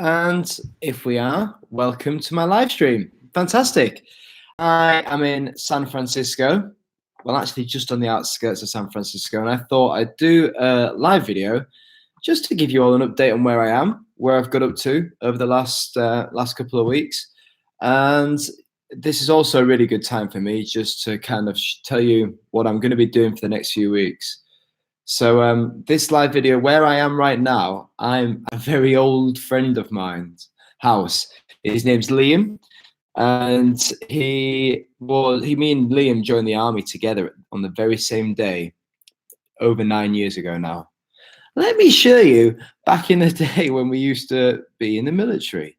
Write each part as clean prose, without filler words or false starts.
And if we are, welcome to my live stream. Fantastic. I am in San Francisco. Well, actually, just on the outskirts of San Francisco. And I thought I'd do a live video just to give you all an update on where I am, where I've got up to over the last couple of weeks. And this is also a really good time for me just to kind of tell you what I'm going to be doing for the next few weeks. So this live video, where I am right now, I'm a very old friend of mine's house. His name's Liam, and me and Liam joined the army together on the very same day, over 9 years ago now. Let me show you back in the day when we used to be in the military.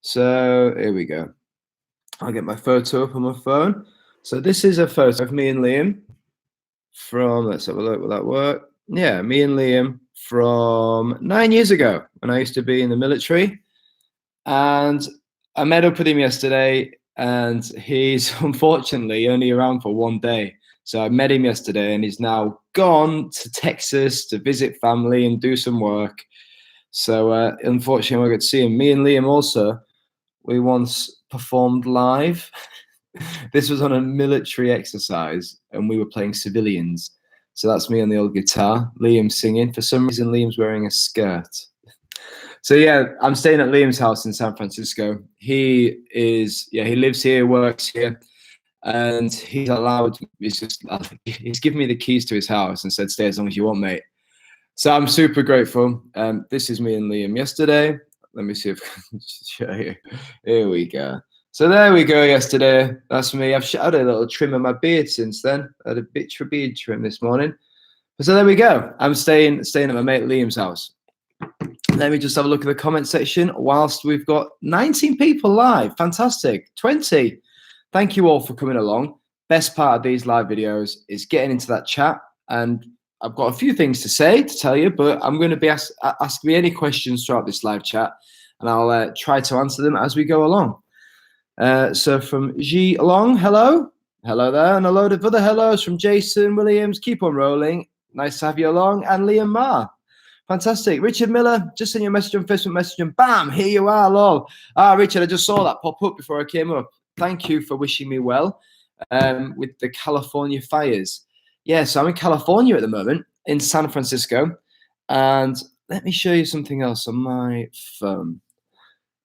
So here we go. I'll get my photo up on my phone. So this is a photo of me and Liam from, let's have a look, will that work? Yeah, me and Liam from 9 years ago when I used to be in the military. And I met up with him yesterday, and he's unfortunately only around for one day. So I met him yesterday, and he's now gone to Texas to visit family and do some work. So unfortunately, I got to see him. Me and Liam also, we once performed live. This was on a military exercise, and we were playing civilians. So that's me on the old guitar, Liam singing. For some reason, Liam's wearing a skirt. So yeah, I'm staying at Liam's house in San Francisco. He lives here, works here, and he's given me the keys to his house and said, stay as long as you want, mate. So I'm super grateful. This is me and Liam yesterday. Let me see if I can show you. Here we go. So there we go yesterday. That's me. I've had a little trim of my beard since then. I had a bit of beard trim this morning. So there we go. I'm staying at my mate Liam's house. Let me just have a look at the comment section whilst we've got 19 people live. Fantastic. 20. Thank you all for coming along. Best part of these live videos is getting into that chat. And I've got a few things to say, to tell you, but I'm going to be ask me any questions throughout this live chat, and I'll try to answer them as we go along. So from G Long, hello. Hello there. And a load of other hellos from Jason Williams. Keep on rolling. Nice to have you along. And Liam Ma. Fantastic. Richard Miller, just send you a message on Facebook message and bam, here you are, lol. Richard, I just saw that pop up before I came up. Thank you for wishing me well with the California fires. Yeah, so I'm in California at the moment, in San Francisco. And let me show you something else on my phone.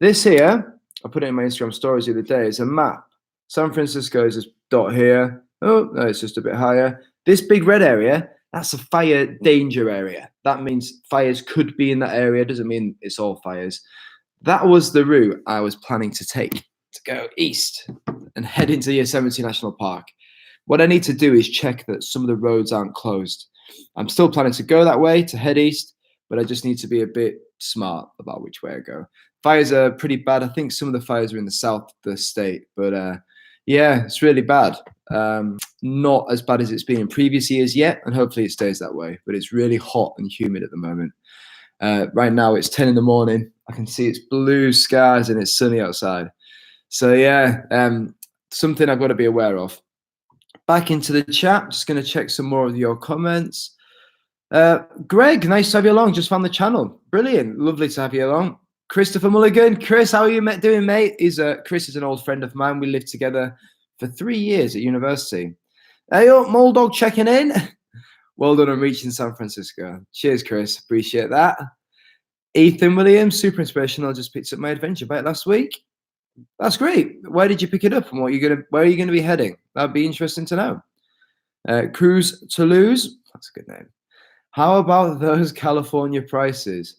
This here, I put it in my Instagram stories the other day, is a map. San Francisco is this dot here. Oh, no, it's just a bit higher. This big red area, that's a fire danger area. That means fires could be in that area. Doesn't mean it's all fires. That was the route I was planning to take, to go east and head into Yosemite National Park. What I need to do is check that some of the roads aren't closed. I'm still planning to go that way, to head east, but I just need to be a bit smart about which way I go. Fires are pretty bad. I think some of the fires are in the south of the state, but yeah, it's really bad. Not as bad as it's been in previous years yet, and hopefully it stays that way, but it's really hot and humid at the moment. Right now it's 10 in the morning. I can see it's blue skies and it's sunny outside. So yeah, something I've got to be aware of. Back into the chat, just going to check some more of your comments. Greg, nice to have you along. Just found the channel. Brilliant. Lovely to have you along. Christopher Mulligan. Chris, how are you doing, mate? Chris is an old friend of mine. We lived together for 3 years at university. Hey, Moldog checking in. Well done on reaching San Francisco. Cheers, Chris. Appreciate that. Ethan Williams, super inspirational. Just picked up my adventure bike last week. That's great. Where did you pick it up, and where are you gonna be heading? That'd be interesting to know. Cruise Toulouse. That's a good name. How about those California prices?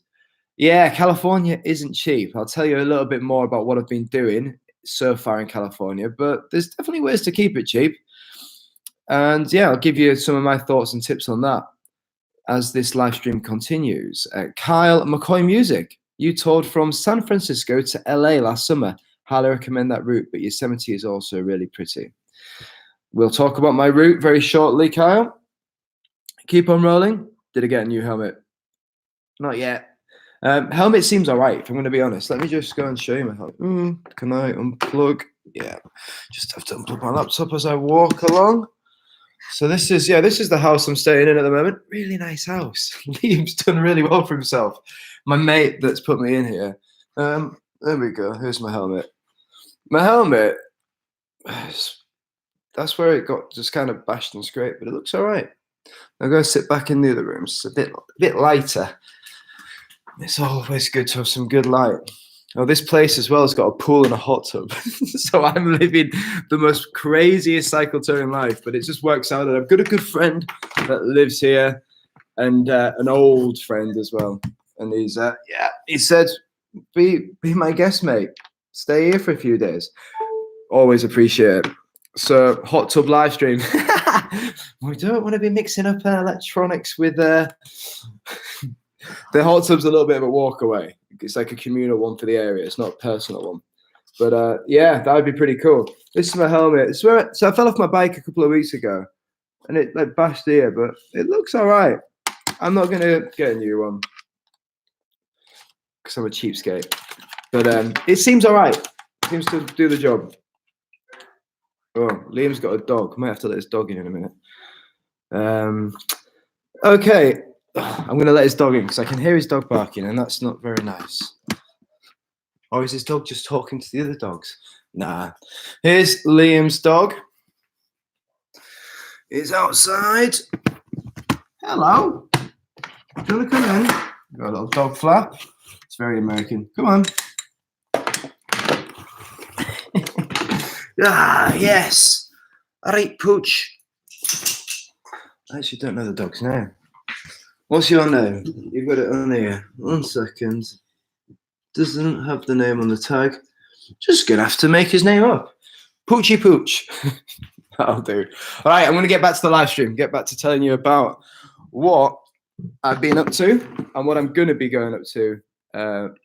Yeah, California isn't cheap. I'll tell you a little bit more about what I've been doing so far in California, but there's definitely ways to keep it cheap. And yeah, I'll give you some of my thoughts and tips on that as this live stream continues. Kyle McCoy Music. You toured from San Francisco to LA last summer. Highly recommend that route, but Yosemite is also really pretty. We'll talk about my route very shortly, Kyle. Keep on rolling. Did I get a new helmet? Not yet. Helmet seems all right, if I'm going to be honest. Let me just go and show you my helmet. Can I unplug? Yeah, just have to unplug my laptop as I walk along. So this is the house I'm staying in at the moment. Really nice house. Liam's done really well for himself. My mate that's put me in here There we go. Here's my helmet. My helmet, that's where it got just kind of bashed and scraped, but it looks all right. I'll go sit back in the other room. It's a bit lighter. It's always good to have some good light. Oh, this place as well has got a pool and a hot tub. So I'm living the most craziest cycle touring life, but it just works out. And I've got a good friend that lives here and an old friend as well. And he said, be my guest mate. Stay here for a few days. Always appreciate it. So hot tub live stream. We don't want to be mixing up electronics with the hot tub's a little bit of a walk away. It's like a communal one for the area. It's not a personal one. But yeah, that would be pretty cool. This is my helmet. So I fell off my bike a couple of weeks ago and it like bashed here, but it looks all right. I'm not going to get a new one because I'm a cheapskate. But it seems all right. It seems to do the job. Oh, Liam's got a dog. Might have to let his dog in a minute. Okay. I'm going to let his dog in because I can hear his dog barking and that's not very nice. Or is his dog just talking to the other dogs? Nah. Here's Liam's dog. He's outside. Hello. Do you want to come in? Got a little dog flap. It's very American. Come on. Yes. All right, Pooch. I actually don't know the dog's name. What's your name? You've got it on here. 1 second. Doesn't have the name on the tag. Just gonna have to make his name up. Poochie Pooch. That'll do. All right, I'm gonna get back to the live stream. Get back to telling you about what I've been up to and what I'm gonna be going up to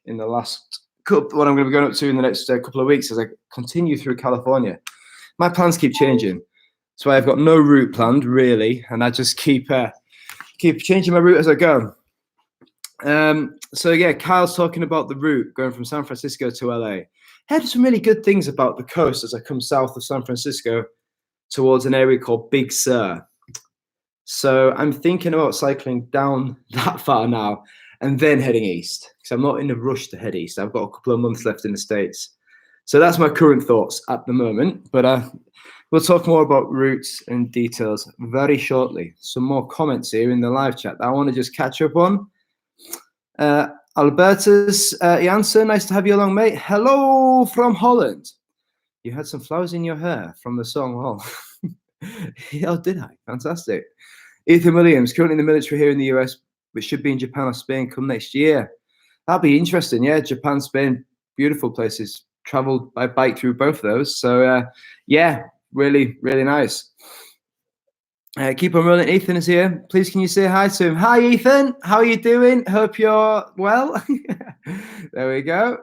in the last couple. What I'm gonna be going up to in the next couple of weeks as I continue through California. My plans keep changing, so I've got no route planned really, and I just keep changing my route as I go. So yeah, Kyle's talking about the route going from San Francisco to LA. Heard some really good things about the coast as I come south of San Francisco towards an area called Big Sur. So I'm thinking about cycling down that far now and then heading east because I'm not in a rush to head east. I've got a couple of months left in the States. So that's my current thoughts at the moment, but we'll talk more about routes and details very shortly. Some more comments here in the live chat that I want to just catch up on. Albertus Janssen, nice to have you along, mate. Hello from Holland. You had some flowers in your hair from the song. Oh, did I? Fantastic. Ethan Williams, currently in the military here in the US, but should be in Japan or Spain come next year. That'll be interesting. Yeah, Japan, Spain, beautiful places. Traveled by bike through both of those. So, yeah, really, really nice. Keep on rolling. Ethan is here. Please, can you say hi to him? Hi, Ethan. How are you doing? Hope you're well. There we go.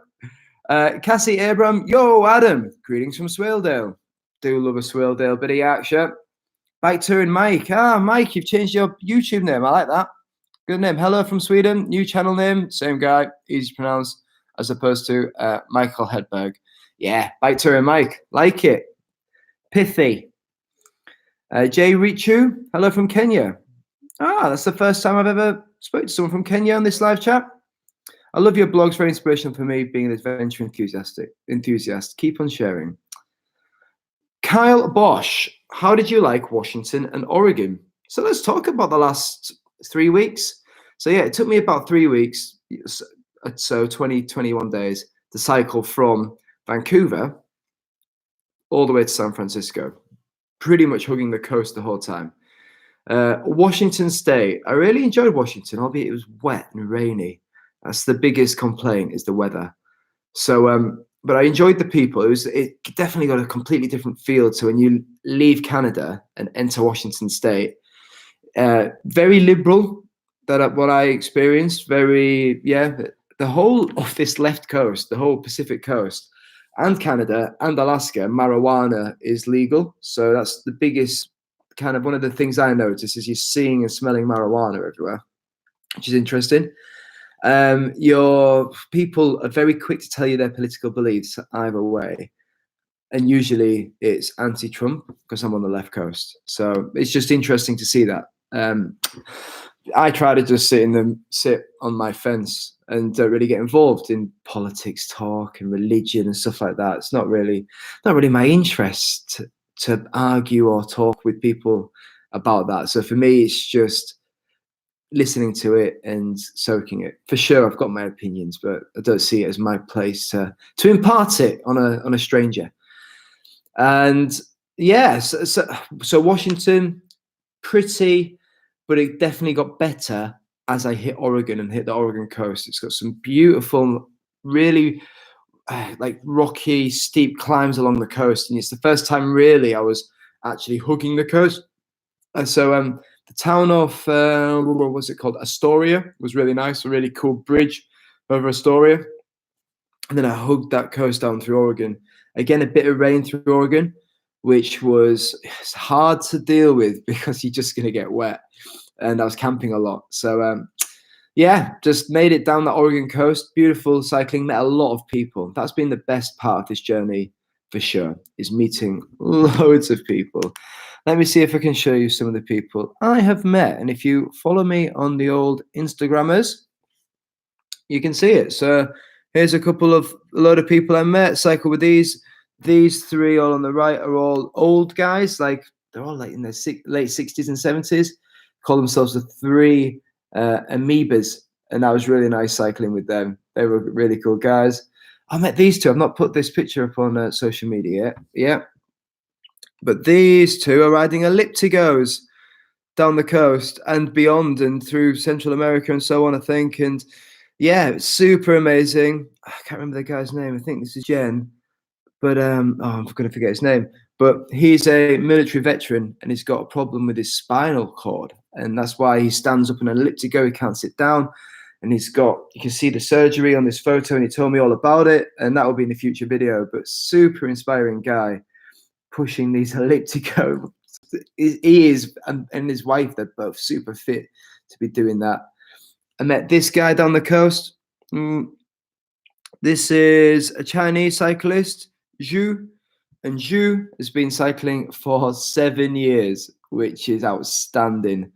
Cassie Abram. Yo, Adam. Greetings from Swaledale. Do love a Swaledale bit of action. Bike touring Mike. Mike, you've changed your YouTube name. I like that. Good name. Hello from Sweden. New channel name. Same guy. Easy to pronounce as opposed to Michael Hedberg. Yeah, bike touring Mike. Like it. Pithy. Jay Richu, hello from Kenya. That's the first time I've ever spoken to someone from Kenya on this live chat. I love your blogs, very inspirational for me, being an adventure enthusiast. Keep on sharing. Kyle Bosch, how did you like Washington and Oregon? So let's talk about the last 3 weeks. So yeah, it took me about 3 weeks, so 21 days to cycle from Vancouver all the way to San Francisco. Pretty much hugging the coast the whole time. Washington State. I really enjoyed Washington, albeit it was wet and rainy. That's the biggest complaint is the weather. So, but I enjoyed the people. It definitely got a completely different feel to when you leave Canada and enter Washington State. Very liberal. What I experienced. Very, yeah. The whole of this left coast, the whole Pacific coast, and Canada and Alaska, marijuana is legal. So that's the biggest kind of one of the things I notice is you're seeing and smelling marijuana everywhere, which is interesting. Your people are very quick to tell you their political beliefs either way. And usually it's anti-Trump because I'm on the left coast. So it's just interesting to see that. I try to just sit on my fence and don't really get involved in politics talk and religion and stuff like that. It's not really my interest to argue or talk with people about that. So for me, it's just listening to it and soaking it. For sure, I've got my opinions, but I don't see it as my place to impart it on a stranger. And yeah, so Washington, pretty, but it definitely got better as I hit Oregon and hit the Oregon coast. It's got some beautiful, really like rocky, steep climbs along the coast, and it's the first time really I was actually hugging the coast. And so the town of what's it called, Astoria, was really nice. A really cool bridge over Astoria, and then I hugged that coast down through Oregon. Again, a bit of rain through Oregon, which was hard to deal with because you're just going to get wet. And I was camping a lot. So, yeah, just made it down the Oregon coast. Beautiful cycling, met a lot of people. That's been the best part of this journey for sure, is meeting loads of people. Let me see if I can show you some of the people I have met. And if you follow me on the old Instagrammers, you can see it. So here's a load of people I met, cycle with these. These three all on the right are all old guys, like they're all like in their late 60s and 70s, call themselves the three amoebas. And that was really nice cycling with them. They were really cool guys. I met these two. I've not put this picture up on social media yet. Yeah. But these two are riding ellipticos down the coast and beyond and through Central America and so on, I think. And yeah, it's super amazing. I can't remember the guy's name. I think this is Jen. But I'm going to forget his name. But he's a military veteran and he's got a problem with his spinal cord. And that's why he stands up in an elliptico. He can't sit down. And you can see the surgery on this photo, and he told me all about it. And that will be in a future video. But super inspiring guy pushing these elliptico. He is, and his wife, they're both super fit to be doing that. I met this guy down the coast. This is a Chinese cyclist, Zhu. And Zhu has been cycling for 7 years, which is outstanding.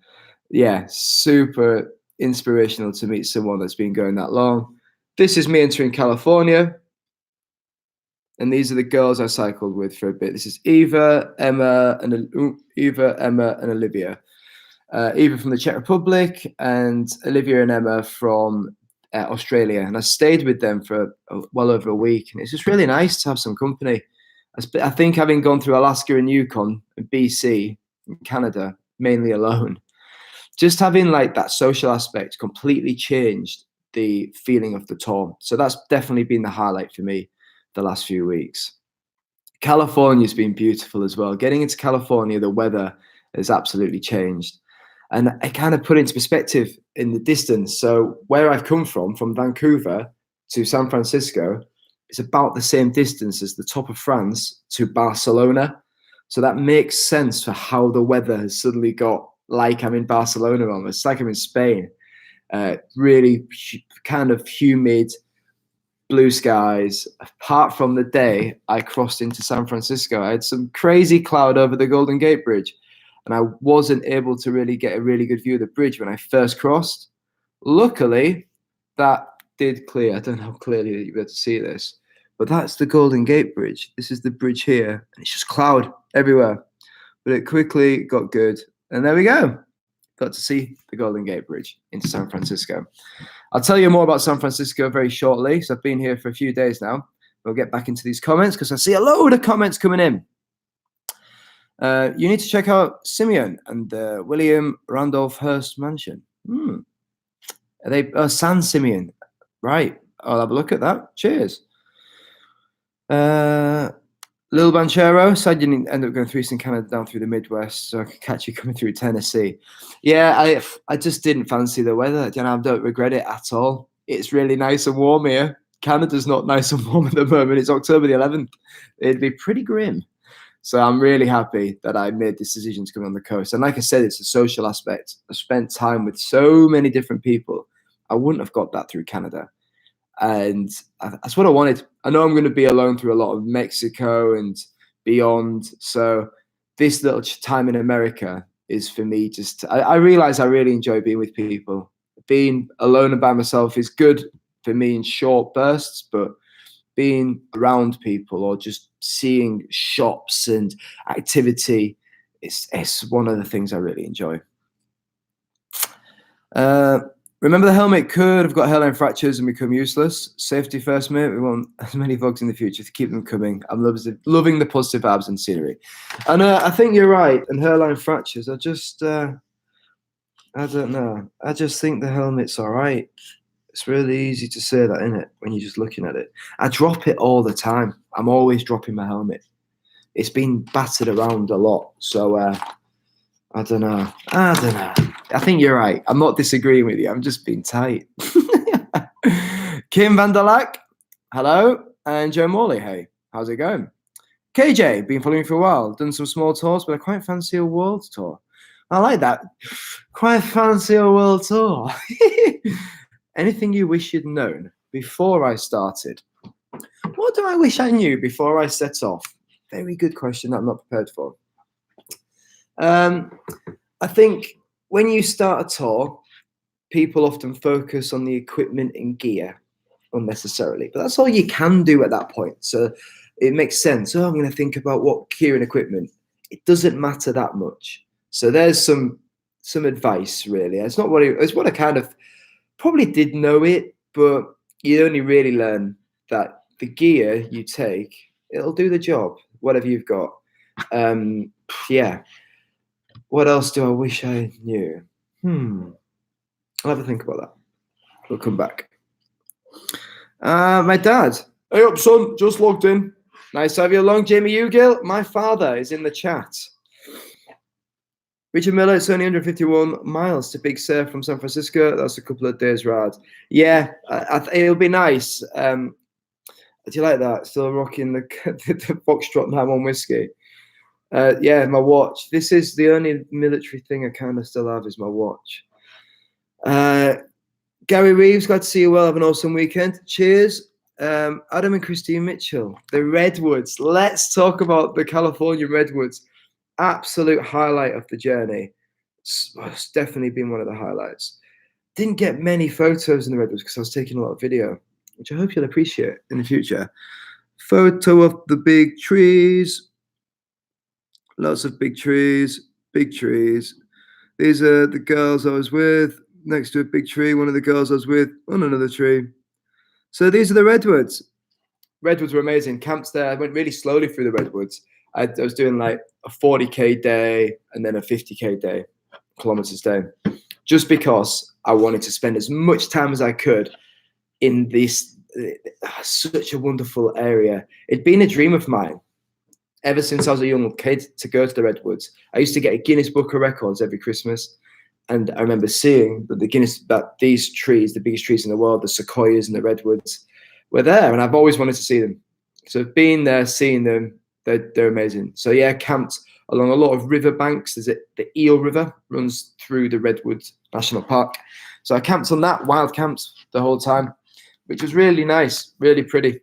Yeah, super inspirational to meet someone that's been going that long. This is me entering California. And these are the girls I cycled with for a bit. This is Eva, Emma, and Olivia. Eva from the Czech Republic, and Olivia and Emma from Australia. And I stayed with them for well over a week. And it's just really nice to have some company. I think having gone through Alaska and Yukon and BC and Canada, mainly alone, just having like that social aspect completely changed the feeling of the tour. So that's definitely been the highlight for me the last few weeks. California's been beautiful as well. Getting into California, the weather has absolutely changed. And I kind of put into perspective in the distance. So where I've come from Vancouver to San Francisco, it's about the same distance as the top of France to Barcelona. So that makes sense for how the weather has suddenly got like I'm in Barcelona almost. It's like I'm in Spain. Really kind of humid, blue skies. Apart from the day I crossed into San Francisco, I had some crazy cloud over the Golden Gate Bridge, and I wasn't able to really get a really good view of the bridge when I first crossed. Luckily, that did clear. I don't know how clearly that you'll be able to see this, but that's the Golden Gate Bridge. This is the bridge here, and it's just cloud everywhere. But it quickly got good, and there we go. Got to see the Golden Gate Bridge into San Francisco. I'll tell you more about San Francisco very shortly. So I've been here for a few days now. We'll get back into these comments because I see a load of comments coming in. You need to check out Simeon and the William Randolph Hearst Mansion. Are they San Simeon? Right. I'll have a look at that. Cheers. Lil Banchero said you didn't end up going through Eastern Canada down through the Midwest, so I could catch you coming through Tennessee. Yeah, I just didn't fancy the weather. You know, I don't regret it at all. It's really nice and warm here. Canada's not nice and warm at the moment. It's October the 11th. It'd be pretty grim. So I'm really happy that I made this decision to come on the coast. And like I said, it's a social aspect. I spent time with so many different people. I wouldn't have got that through Canada. And that's what I wanted. I know I'm going to be alone through a lot of Mexico and beyond. So this little time in America is for me just, I realize I really enjoy being with people. Being alone and by myself is good for me in short bursts, but being around people or just seeing shops and activity, it's one of the things I really enjoy. Remember the helmet could have got hairline fractures and become useless. Safety first, mate. We want as many vlogs in the future to keep them coming. I'm loving the positive vibes and scenery. And I think you're right. And hairline fractures, I don't know. I just think the helmet's all right. It's really easy to say that, isn't it, when you're just looking at it. I drop it all the time. I'm always dropping my helmet. It's been battered around a lot. So I don't know. I think you're right. I'm not disagreeing with you. I'm just being tight. Kim van der Lack, hello. And Joe Morley, hey, how's it going? KJ, been following you for a while. Done some small tours, but I quite fancy a world tour. I like that. Quite fancy a world tour. Anything you wish you'd known before I started? What do I wish I knew before I set off? Very good question that I'm not prepared for. I think when you start a tour, people often focus on the equipment and gear unnecessarily, but that's all you can do at that point. So it makes sense. Oh, I'm going to think about what gear and equipment. It doesn't matter that much. So there's some advice, really. It's what I kind of probably did know it, but you only really learn that the gear you take, it'll do the job, whatever you've got. Yeah. What else do I wish I knew? I'll have to think about that. We'll come back. My dad. Hey up, son. Just logged in. Nice to have you along, Jamie Ugill. My father is in the chat. Richard Miller, it's only 151 miles to Big Sur from San Francisco. That's a couple of days ride. Yeah, it'll be nice. Do you like that? Still rocking the Foxtrot 91 whiskey. Yeah, my watch. This is the only military thing I kind of still have is my watch. Gary Reeves, glad to see you well. Have an awesome weekend. Cheers. Adam and Christine Mitchell, the Redwoods. Let's talk about the California Redwoods. Absolute highlight of the journey. It's definitely been one of the highlights. Didn't get many photos in the Redwoods because I was taking a lot of video, which I hope you'll appreciate in the future. Photo of the big trees. Lots of big trees, big trees. These are the girls I was with. Next to a big tree, one of the girls I was with on another tree. So these are the Redwoods. Redwoods were amazing. Camps there. I went really slowly through the Redwoods. I was doing like a 40K day and then a 50K day, kilometers day, just because I wanted to spend as much time as I could in this such a wonderful area. It'd been a dream of mine ever since I was a young kid to go to the Redwoods. I used to get a Guinness Book of Records every Christmas. And I remember seeing that these trees, the biggest trees in the world, the sequoias and the redwoods, were there. And I've always wanted to see them. So being there, seeing them, they're amazing. So yeah, camped along a lot of river banks. The Eel River runs through the Redwoods National Park. So I camped on that, wild camped the whole time, which was really nice, really pretty.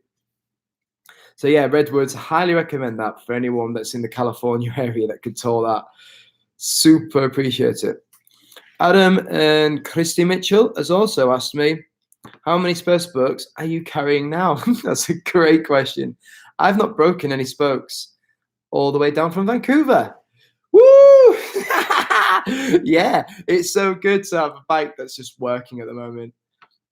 So yeah, Redwoods, highly recommend that for anyone that's in the California area that could tour that. Super appreciate it. Adam and Christy Mitchell has also asked me, how many spare spokes are you carrying now? That's a great question. I've not broken any spokes all the way down from Vancouver. Woo! Yeah, it's so good to have a bike that's just working at the moment.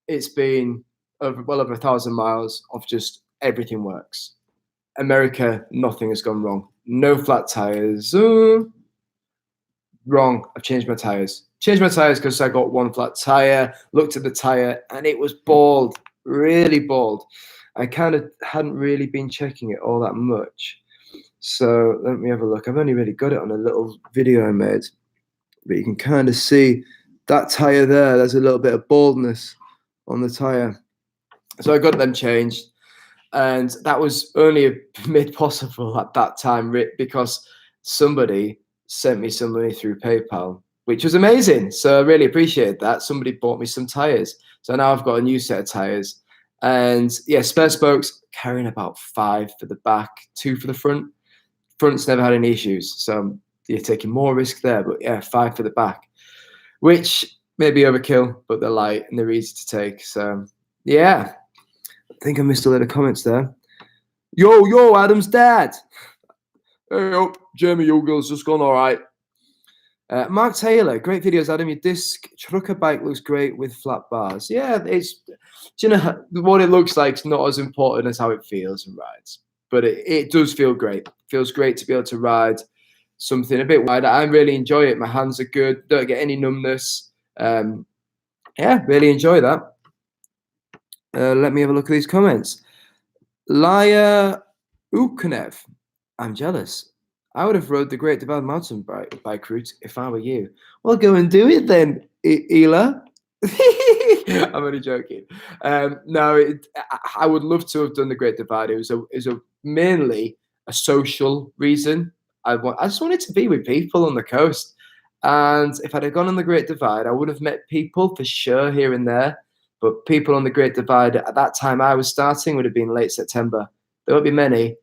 It's been well over 1,000 miles of just everything works. America, nothing has gone wrong. No flat tires. Wrong. I've changed my tires. Changed my tires because I got one flat tire, looked at the tire, and it was bald, really bald. I kind of hadn't really been checking it all that much. So let me have a look. I've only really got it on a little video I made, but you can kind of see that tire there. There's a little bit of baldness on the tire. So I got them changed. And that was only made possible at that time because somebody sent me some money through PayPal, which was amazing. So I really appreciate that. Somebody bought me some tires. So now I've got a new set of tires. And yeah, spare spokes, carrying about 5 for the back, 2 for the front. Front's never had any issues. So you're taking more risk there. But yeah, 5 for the back, which may be overkill, but they're light and they're easy to take. So yeah, I think I missed a lot of comments there. Yo, Adam's dad. Hey, oh, Jamie Yougle's just gone all right. Mark Taylor, great videos, Adam. Your disc trucker bike looks great with flat bars. Yeah, do you know what it looks like is not as important as how it feels and rides, but it does feel great. It feels great to be able to ride something a bit wider. I really enjoy it. My hands are good. Don't get any numbness. Yeah, really enjoy that. Let me have a look at these comments. Laya Ukunev, I'm jealous. I would have rode the Great Divide mountain bike route if I were you. Well, go and do it then, Ela. I'm only joking. No, I would love to have done the Great Divide. It was mainly a social reason. I just wanted to be with people on the coast. And if I'd have gone on the Great Divide, I would have met people for sure here and there. But people on the Great Divide at that time I was starting would have been late September. There won't be many.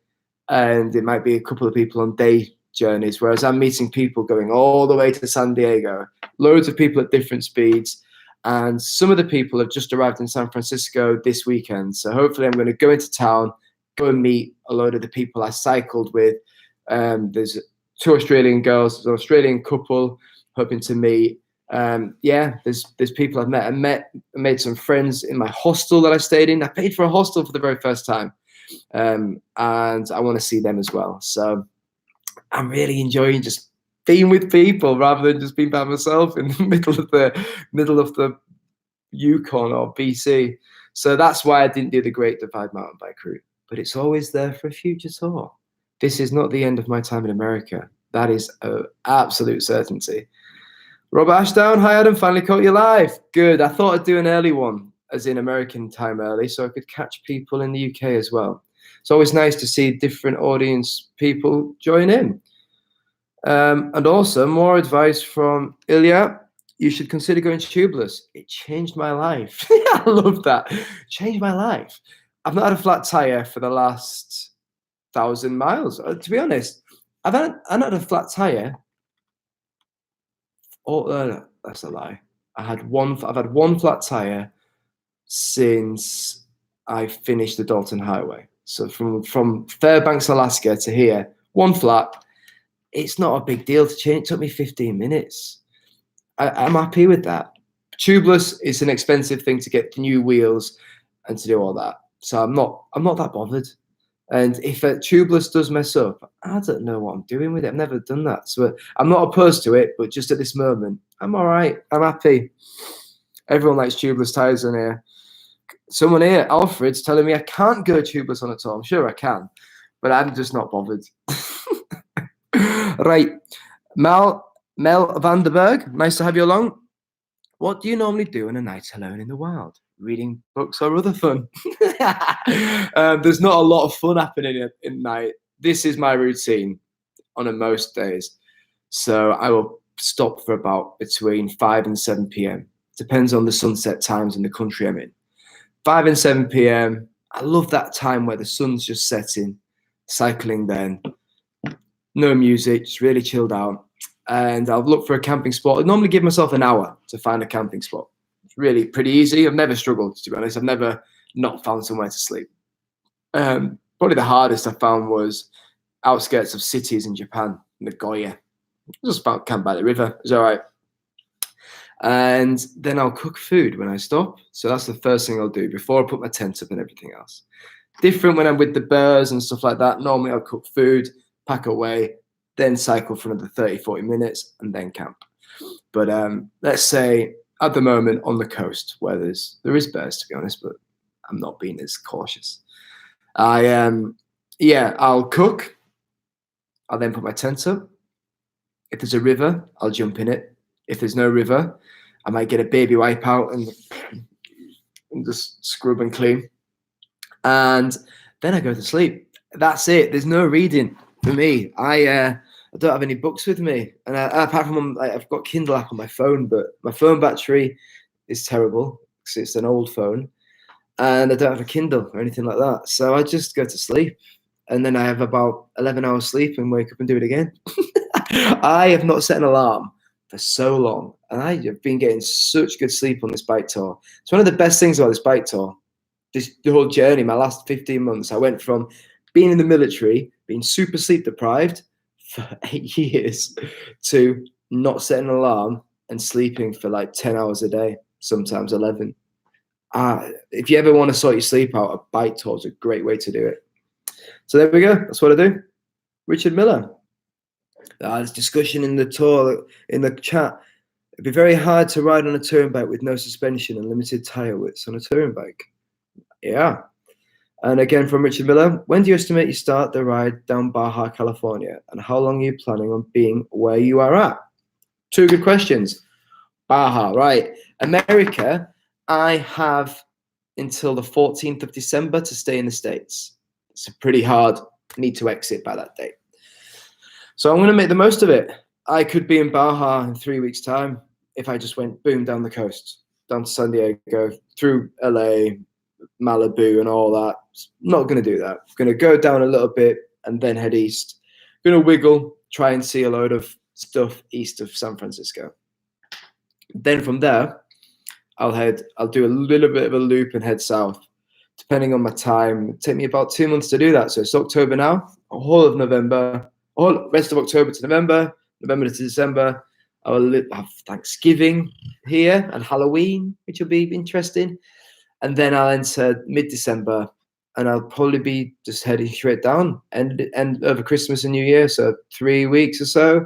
And it might be a couple of people on day journeys, whereas I'm meeting people going all the way to San Diego, loads of people at different speeds. And some of the people have just arrived in San Francisco this weekend. So hopefully I'm going to go into town, go and meet a load of the people I cycled with. There's 2 Australian girls, there's an Australian couple hoping to meet. Yeah, there's people I've met. I made some friends in my hostel that I stayed in. I paid for a hostel for the very first time. And I want to see them as well. So I'm really enjoying just being with people rather than just being by myself in the middle of the Yukon or BC. So that's why I didn't do the Great Divide mountain bike route. But it's always there for a future tour. This is not the end of my time in America. That is an absolute certainty. Robert Ashdown, hi Adam, finally caught you live. Good. I thought I'd do an early one, as in American time early, so I could catch people in the UK as well. It's always nice to see different audience people join in. And also, more advice from Ilya. You should consider going tubeless. It changed my life. I love that. Changed my life. I've not had a flat tire for the last 1,000 miles. To be honest, I've not had a flat tire. Oh, no, that's a lie. I've had one flat tire since I finished the Dalton Highway. So from Fairbanks, Alaska to here, one flat. It's not a big deal to change. It took me 15 minutes. I'm happy with that. Tubeless is an expensive thing to get new wheels and to do all that. So I'm not that bothered. And if a tubeless does mess up, I don't know what I'm doing with it. I've never done that. So I'm not opposed to it, but just at this moment, I'm all right. I'm happy. Everyone likes tubeless tires on here. Someone here, Alfred's telling me I can't go tubeless on a tour. I'm sure I can, but I'm just not bothered. Right. Mel Vanderberg, nice to have you along. What do you normally do on a night alone in the wild? Reading books or other fun? There's not a lot of fun happening in night. This is my routine on most days. So I will stop for about between 5 and 7 p.m. Depends on the sunset times in the country I'm in. 5 and 7 p.m. I love that time where the sun's just setting, cycling then. No music, just really chilled out. And I'll look for a camping spot. I normally give myself an hour to find a camping spot. It's really pretty easy. I've never struggled, to be honest. I've never not found somewhere to sleep. Probably the hardest I found was outskirts of cities in Japan, Nagoya. Just about camp by the river. It was all right. And then I'll cook food when I stop. So that's the first thing I'll do before I put my tent up and everything else. Different when I'm with the birds and stuff like that. Normally I'll cook food, pack away, then cycle for another 30, 40 minutes and then camp. But let's say at the moment on the coast where there is bears, to be honest, but I'm not being as cautious. I'll cook. I'll then put my tent up. If there's a river, I'll jump in it. If there's no river, I might get a baby wipe out and just scrub and clean. And then I go to sleep. That's it. There's no reading for me. I don't have any books with me. And apart from I've got Kindle app on my phone, but my phone battery is terrible because it's an old phone. And I don't have a Kindle or anything like that. So I just go to sleep. And then I have about 11 hours sleep and wake up and do it again. I have not set an alarm for so long, and I have been getting such good sleep on this bike tour. It's one of the best things about this bike tour. The whole journey, my last 15 months, I went from being in the military, being super sleep deprived for 8 years, to not setting an alarm and sleeping for like 10 hours a day, sometimes 11. If you ever want to sort your sleep out, a bike tour is a great way to do it. So there we go. That's what I do. Richard Miller. There's discussion in the tour, in the chat. It'd be very hard to ride on a touring bike with no suspension and limited tire widths on a touring bike. Yeah. And again from Richard Miller, when do you estimate you start the ride down Baja, California? And how long are you planning on being where you are at? Two good questions. Baja, right. America, I have until the 14th of December to stay in the States. It's pretty hard. I need to exit by that date. So I'm going to make the most of it. I could be in Baja in 3 weeks' time if I just went boom down the coast, down to San Diego, through LA, Malibu and all that. Not going to do that. I'm going to go down a little bit and then head east. Going to wiggle, try and see a load of stuff east of San Francisco. Then from there, I'll do a little bit of a loop and head south, depending on my time. It'll take me about 2 months to do that. So it's October now, a whole of November, all rest of October to November, November to December. I will have Thanksgiving here and Halloween, which will be interesting. And then I'll enter mid-December, and I'll probably be just heading straight down and over Christmas and New Year. So 3 weeks or so,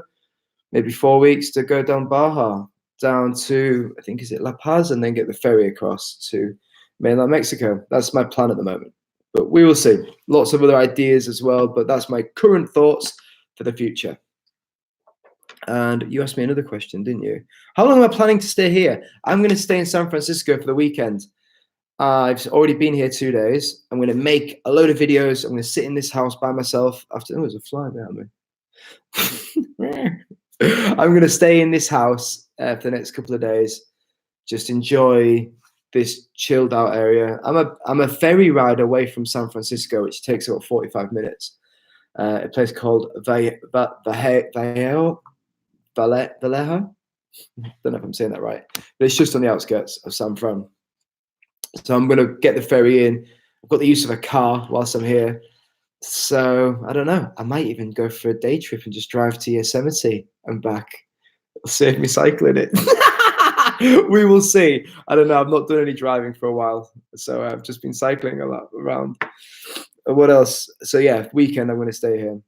maybe 4 weeks to go down Baja, down to, I think, is it La Paz, and then get the ferry across to mainland Mexico. That's my plan at the moment. But we will see. Lots of other ideas as well, but that's my current thoughts for the future. And you asked me another question, didn't you? How long am I planning to stay here? I'm going to stay in San Francisco for the weekend. I've already been here 2 days. I'm going to make a load of videos. I'm going to sit in this house by myself after. Oh, there's a fly behind me. I'm going to stay in this house for the next couple of days. Just enjoy this chilled out area. I'm a ferry ride away from San Francisco, which takes about 45 minutes. A place called Vallejo. Don't know if I'm saying that right, but it's just on the outskirts of San Fran. So I'm going to get the ferry in. I've got the use of a car whilst I'm here. So I don't know. I might even go for a day trip and just drive to Yosemite and back. It'll save me cycling it. We will see. I don't know. I've not done any driving for a while. So I've just been cycling a lot around. What else? So yeah, weekend I'm going to stay here.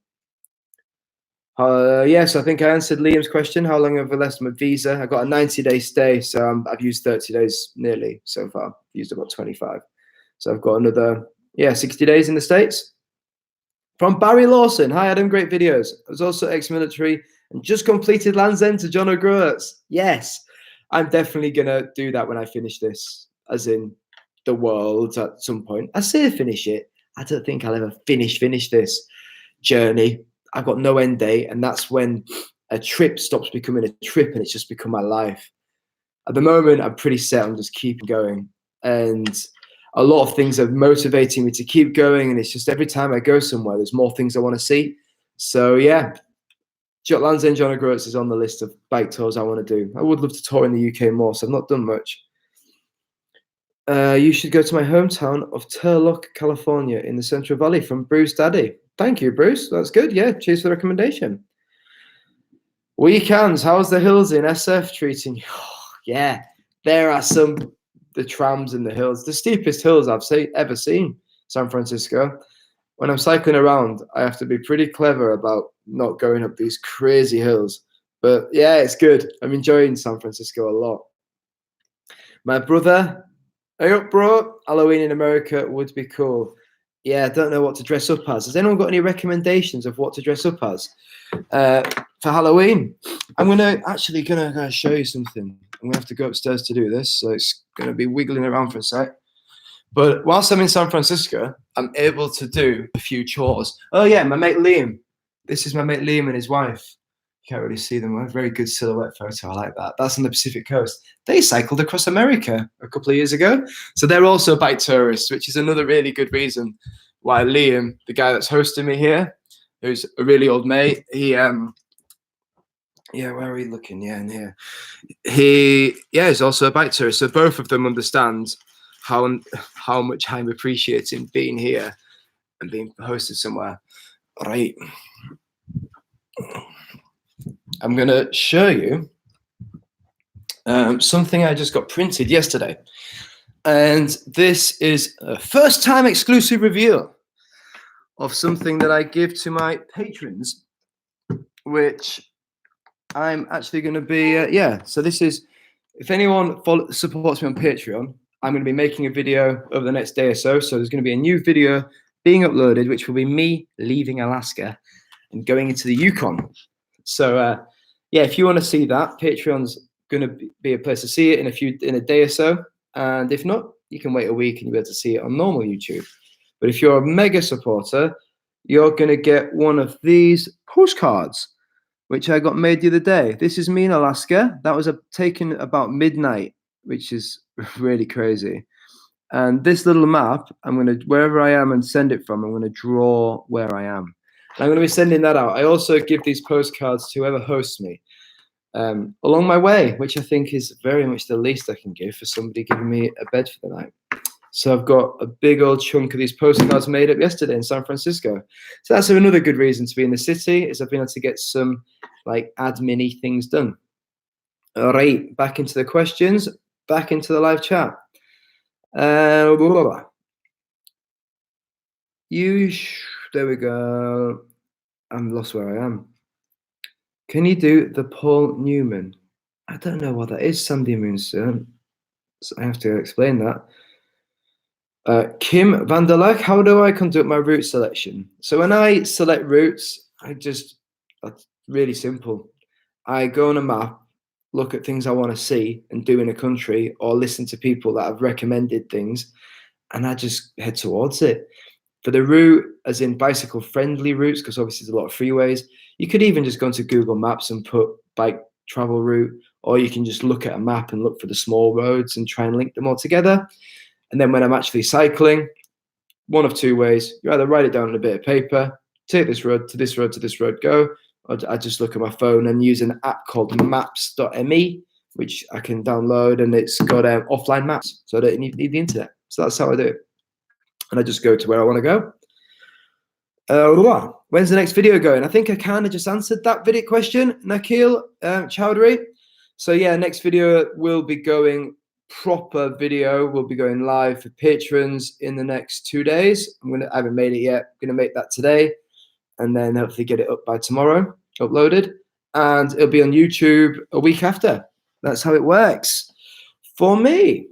Yes, I think I answered Liam's question. How long have I left my visa? I got a 90-day stay, so I've used 30 days nearly so far. I've used about 25. So I've got another, 60 days in the States. From Barry Lawson. Hi, Adam. Great videos. I was also ex-military and just completed Land's End to John O'Groats. Yes, I'm definitely going to do that when I finish this, as in the world at some point. I say finish it. I don't think I'll ever finish this journey. I've got no end date, and that's when a trip stops becoming a trip and it's just become my life. At the moment, I'm pretty set on just keeping going, and a lot of things are motivating me to keep going, and it's just every time I go somewhere, there's more things I want to see. So yeah, Land's End John O'Groats is on the list of bike tours I want to do. I would love to tour in the UK more, so I've not done much. You should go to my hometown of Turlock, California in the Central Valley from Bruce Daddy. Thank you, Bruce. That's good. Yeah, cheers for the recommendation. Weekends, how's the hills in SF treating you? Oh, yeah, there are the trams in the hills, the steepest hills I've ever seen, San Francisco. When I'm cycling around, I have to be pretty clever about not going up these crazy hills. But yeah, it's good. I'm enjoying San Francisco a lot. My brother, hey up, bro. Halloween in America would be cool. Yeah, I don't know what to dress up as. Has anyone got any recommendations of what to dress up as for Halloween? I'm gonna show you something. I'm gonna have to go upstairs to do this, so it's gonna be wiggling around for a sec. But whilst I'm in San Francisco, I'm able to do a few chores. Oh yeah, my mate Liam. This is my mate Liam and his wife. You can't really see them. A very good silhouette photo. I like that. That's on the Pacific coast. They cycled across America a couple of years ago. So they're also bike tourists, which is another really good reason why Liam, the guy that's hosting me here, who's a really old mate, he Yeah, where are we looking? Yeah, in here. He, yeah, is also a bike tourist. So both of them understand how much I'm appreciating being here and being hosted somewhere. Right. I'm going to show you something I just got printed yesterday. And this is a first time exclusive reveal of something that I give to my patrons, which I'm actually going to be, so this is, if anyone supports me on Patreon, I'm going to be making a video over the next day or so. So there's going to be a new video being uploaded, which will be me leaving Alaska and going into the Yukon. So, if you want to see that, Patreon's going to be a place to see it in a day or so. And if not, you can wait a week and you'll be able to see it on normal YouTube. But if you're a mega supporter, you're going to get one of these postcards, which I got made the other day. This is me in Alaska. That was taken about midnight, which is really crazy. And this little map, I'm going to, wherever I am and send it from, I'm going to draw where I am. And I'm going to be sending that out. I also give these postcards to whoever hosts me along my way, which I think is very much the least I can give for somebody giving me a bed for the night. So I've got a big old chunk of these postcards made up yesterday in San Francisco. So that's another good reason to be in the city, is I've been able to get some like admin-y things done. All right, back into the questions, back into the live chat. There we go. I'm lost where I am. Can you do the Paul Newman? I don't know what that is, Sandy Moonstone. So I have to explain that. Kim Vanderlag, how do I conduct my route selection? So when I select routes, that's really simple. I go on a map, look at things I want to see and do in a country, or listen to people that have recommended things, and I just head towards it. For the route, as in bicycle friendly routes, because obviously there's a lot of freeways, you could even just go into Google Maps and put bike travel route, or you can just look at a map and look for the small roads and try and link them all together. And then when I'm actually cycling, one of two ways: you either write it down on a bit of paper, take this road to this road to this road, go, or I just look at my phone and use an app called maps.me, which I can download, and it's got offline maps, so I don't need the internet. So that's how I do it. And I just go to where I want to go. When's the next video going? I think I kind of just answered that video question, Nakil Chowdhury. So yeah, next video will be going, proper video will be going live for patrons in the next 2 days. I haven't made it yet. I'm gonna make that today, and then hopefully get it up by tomorrow, uploaded, and it'll be on YouTube a week after. That's how it works for me.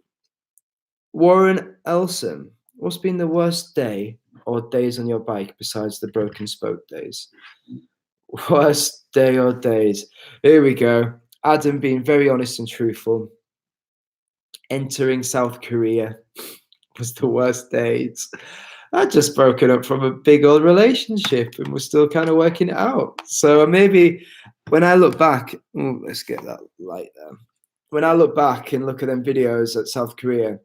Warren Elson, what's been the worst day or days on your bike besides the broken spoke days? Worst day or days. Here we go. Adam being very honest and truthful. Entering South Korea was the worst days. I'd just broken up from a big old relationship and we're still kind of working it out. So maybe when I look back, let's get that light there. When I look back and look at them videos at South Korea,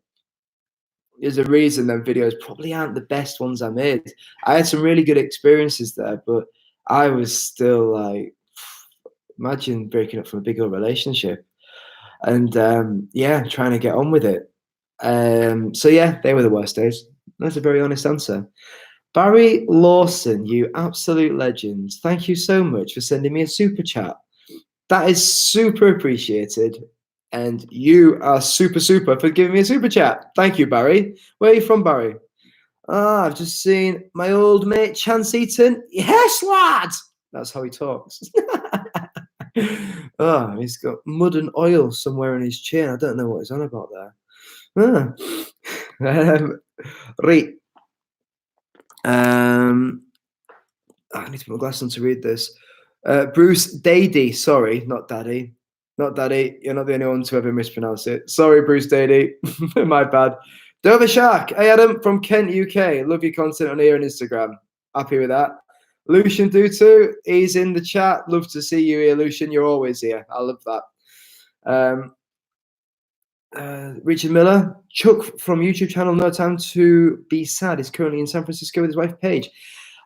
there's a reason them videos probably aren't the best ones I made. I had some really good experiences there, but I was still like, imagine breaking up from a big old relationship and trying to get on with it. So yeah, they were the worst days. That's a very honest answer. Barry Lawson, you absolute legend. Thank you so much for sending me a super chat. That is super appreciated. And you are super for giving me a super chat. Thank you, Barry. Where are you from, Barry? I've just seen my old mate, Chance Eaton. Yes, lad. That's how he talks. He's got mud and oil somewhere in his chin. I don't know what he's on about there. Right. I need to put my glasses on to read this. Bruce Dady. Sorry, not Daddy. Not Daddy. You're not the only one to ever mispronounce it. Sorry, Bruce Dady. My bad. Dover Shark. Hey, Adam from Kent, UK. Love your content on here and Instagram. Happy with that. Lucian do too. He's in the chat. Love to see you here, Lucian. You're always here. I love that. Richard Miller. Chuck from YouTube channel No Time to Be Sad is currently in San Francisco with his wife Paige.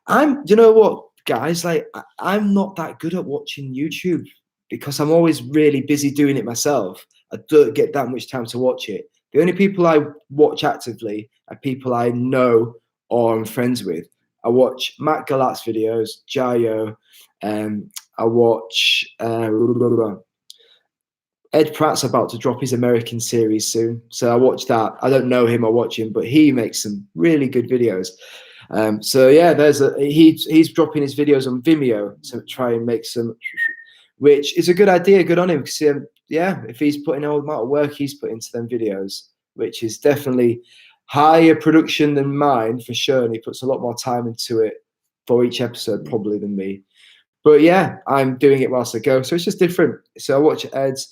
You know what, guys? Like, I'm not that good at watching YouTube because I'm always really busy doing it myself, I don't get that much time to watch it. The only people I watch actively are people I know or I'm friends with. I watch Matt Galat's videos, Jayo. I watch Ed Pratt's about to drop his American series soon, so I watch that. I don't know him or watch him, but he makes some really good videos. So yeah, he's dropping his videos on Vimeo to try and make some, which is a good idea. Good on him, because yeah, if he's putting all the amount of work he's put into them videos, which is definitely higher production than mine for sure, and he puts a lot more time into it for each episode probably than me. But yeah, I'm doing it whilst I go, so it's just different. So I watch Ed's,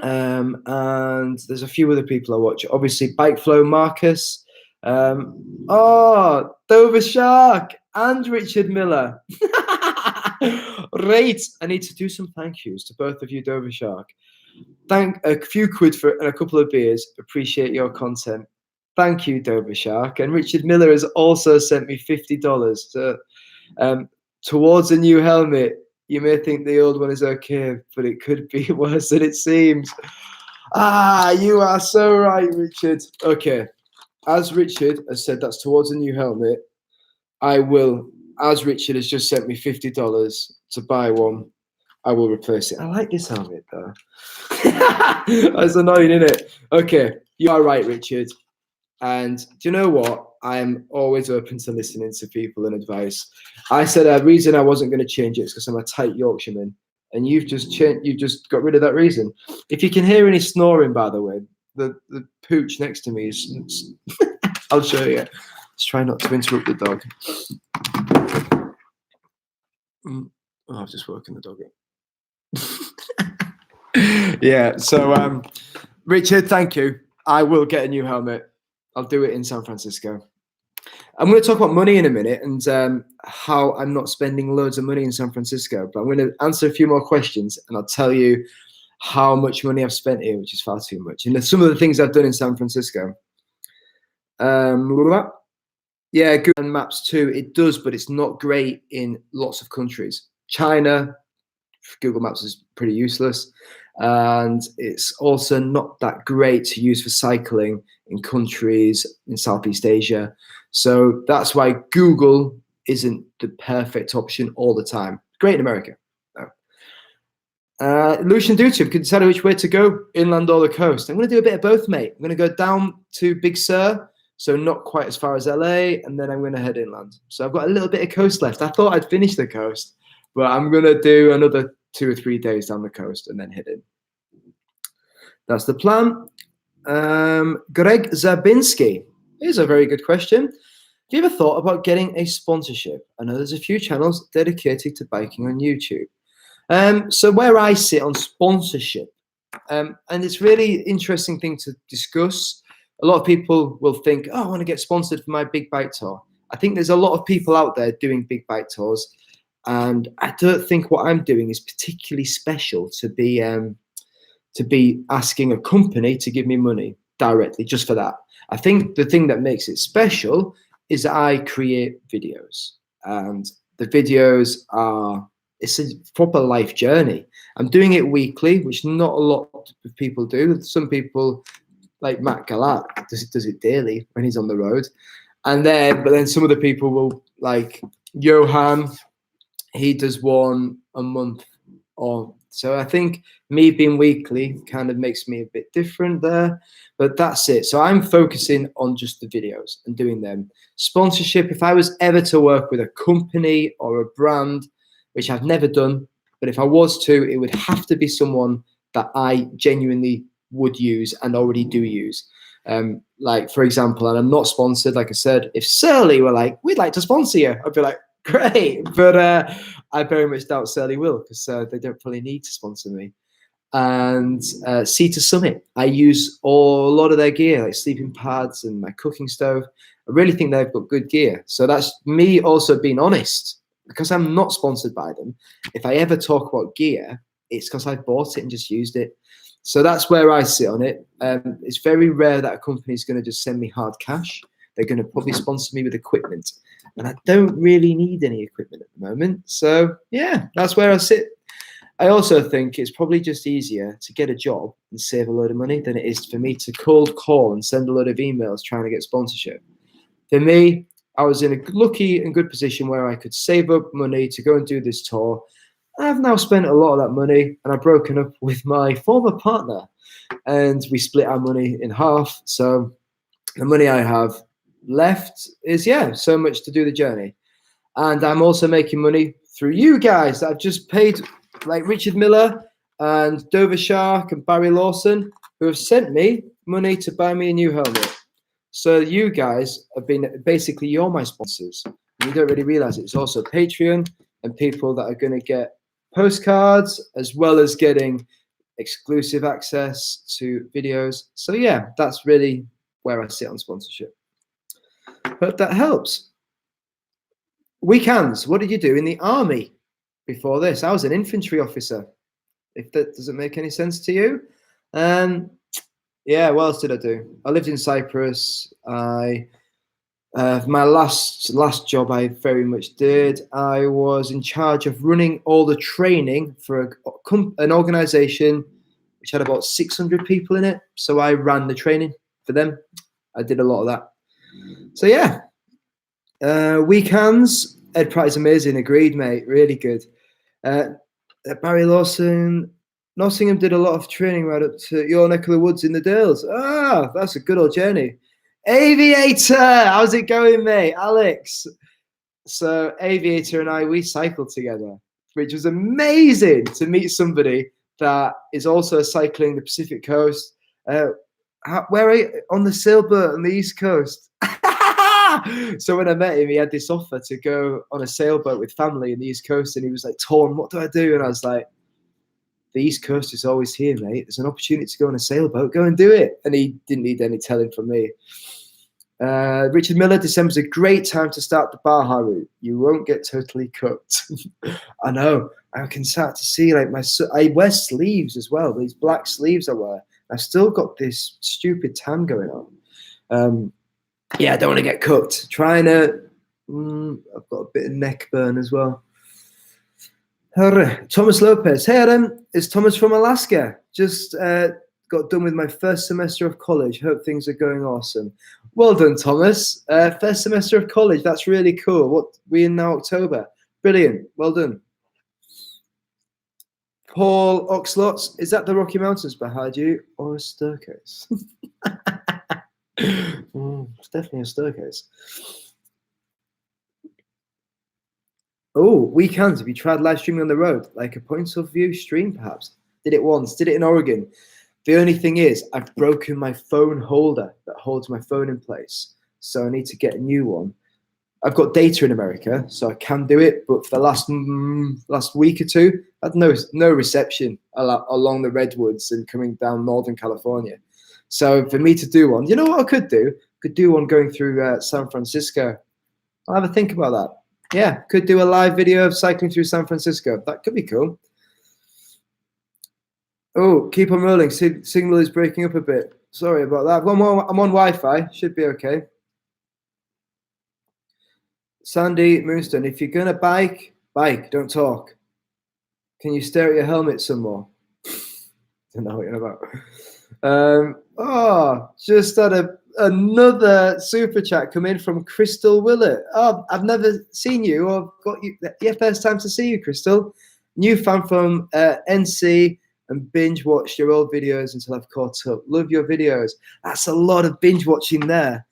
and there's a few other people I watch. Obviously, Bike Flow Marcus, Dover Shark and Richard Miller. Right, I need to do some thank yous to both of you, Dover Shark. Thank a few quid for and a couple of beers. Appreciate your content. Thank you, Dover Shark. And Richard Miller has also sent me $50. So, towards a new helmet. You may think the old one is okay, but it could be worse than it seems. You are so right, Richard. Okay, as Richard has said, that's towards a new helmet. I will, as Richard has just sent me $50 to buy one, I will replace it. I like this helmet, though. That's annoying, isn't it? Okay, you are right, Richard. And do you know what? I'm always open to listening to people and advice. I said a reason I wasn't going to change it is because I'm a tight Yorkshireman, and you've just got rid of that reason. If you can hear any snoring, by the way, the pooch next to me is. I'll show you. Let's try not to interrupt the dog. I've just woken the dog up. Yeah. So, Richard, thank you. I will get a new helmet. I'll do it in San Francisco. I'm going to talk about money in a minute and how I'm not spending loads of money in San Francisco. But I'm going to answer a few more questions and I'll tell you how much money I've spent here, which is far too much. And some of the things I've done in San Francisco. Yeah, Google Maps too. It does, but it's not great in lots of countries. China, Google Maps is pretty useless. And it's also not that great to use for cycling in countries in Southeast Asia. So that's why Google isn't the perfect option all the time. Great in America. Lucian Duty, could decide which way to go, inland or the coast. I'm going to do a bit of both, mate. I'm going to go down to Big Sur, so not quite as far as LA, and then I'm going to head inland. So I've got a little bit of coast left. I thought I'd finish the coast, but I'm going to do another 2 or 3 days down the coast and then head in. That's the plan. Greg Zabinski. Here's a very good question. Have you ever thought about getting a sponsorship? I know there's a few channels dedicated to biking on YouTube. So where I sit on sponsorship, and it's really interesting thing to discuss. A lot of people will think, oh, I want to get sponsored for my big bike tour. I think there's a lot of people out there doing big bike tours, and I don't think what I'm doing is particularly special to be asking a company to give me money directly just for that. I think the thing that makes it special is that I create videos, and the videos it's a proper life journey. I'm doing it weekly, which not a lot of people do. Some people, like Matt Galat, does it daily when he's on the road. But then some of the people will, like Johan, he does one a month. So I think me being weekly kind of makes me a bit different there, but that's it. So I'm focusing on just the videos and doing them. Sponsorship, if I was ever to work with a company or a brand, which I've never done, but if I was to, it would have to be someone that I genuinely would use and already do use. Like, for example, and I'm not sponsored, like I said, if Surly were like, we'd like to sponsor you, I'd be like, great. But I very much doubt Surly will, because they don't probably need to sponsor me. And Sea to Summit, I use a lot of their gear, like sleeping pads and my cooking stove. I really think they've got good gear. So that's me also being honest, because I'm not sponsored by them. If I ever talk about gear, it's because I bought it and just used it. So that's where I sit on it. It's very rare that a company is going to just send me hard cash. They're going to probably sponsor me with equipment. And I don't really need any equipment at the moment. So, yeah, that's where I sit. I also think it's probably just easier to get a job and save a load of money than it is for me to cold call and send a load of emails trying to get sponsorship. For me, I was in a lucky and good position where I could save up money to go and do this tour. I've now spent a lot of that money, and I've broken up with my former partner, and we split our money in half. So the money I have left is, so much to do the journey. And I'm also making money through you guys that I've just paid, like Richard Miller and Dover Shark and Barry Lawson, who have sent me money to buy me a new helmet. So you guys have been, basically, you're my sponsors. You don't really realize it. It's also Patreon and people that are going to get postcards, as well as getting exclusive access to videos. So yeah, that's really where I sit on sponsorship. Hope that helps. Weekends, what did you do in the army before this? I was an infantry officer, if that doesn't make any sense to you. Yeah, what else did I do? I lived in Cyprus. My last job I very much did. I was in charge of running all the training for an organization which had about 600 people in it. So I ran the training for them. I did a lot of that. So yeah, weekends. Ed Pratt is amazing. Agreed, mate. Really good. Barry Lawson. Nottingham did a lot of training right up to your neck of the woods in the Dales. Ah, that's a good old journey. Aviator, how's it going, mate? Alex. So Aviator and we cycled together, which was amazing to meet somebody that is also cycling the Pacific Coast. Where are you? On the sailboat on the East Coast. So when I met him, he had this offer to go on a sailboat with family in the East Coast, and he was like, torn, what do I do? And I was like, the East Coast is always here, mate. There's an opportunity to go on a sailboat. Go and do it. And he didn't need any telling from me. Richard Miller, December's a great time to start the Baja route. You won't get totally cooked. I know. I can start to see, like, I wear sleeves as well. These black sleeves I wear. I've still got this stupid tan going on. Yeah, I don't want to get cooked. Trying to, I've got a bit of neck burn as well. Thomas Lopez. Hey, Adam. It's Thomas from Alaska. Just got done with my first semester of college. Hope things are going awesome. Well done, Thomas. First semester of college. That's really cool. What we in now? October. Brilliant. Well done. Paul Oxlots. Is that the Rocky Mountains behind you or a staircase? It's definitely a staircase. Oh, weekends. Have you tried live streaming on the road? Like a point of view stream, perhaps? Did it once. Did it in Oregon. The only thing is, I've broken my phone holder that holds my phone in place. So I need to get a new one. I've got data in America, so I can do it. But for the last week or two, I had no reception along the redwoods and coming down Northern California. So for me to do one, you know what I could do? I could do one going through San Francisco. I'll have a think about that. Yeah, could do a live video of cycling through San Francisco. That could be cool. Oh, keep on rolling. Signal is breaking up a bit. Sorry about that. I'm on Wi-Fi. Should be okay. Sandy Moonstone, if you're going to bike, don't talk. Can you stare at your helmet some more? Don't know what you're about. Just had another super chat come in from Crystal Willett. Oh, I've never seen you or got you. Yeah, first time to see you, Crystal. New fan from NC and binge watched your old videos until I've caught up. Love your videos. That's a lot of binge watching there.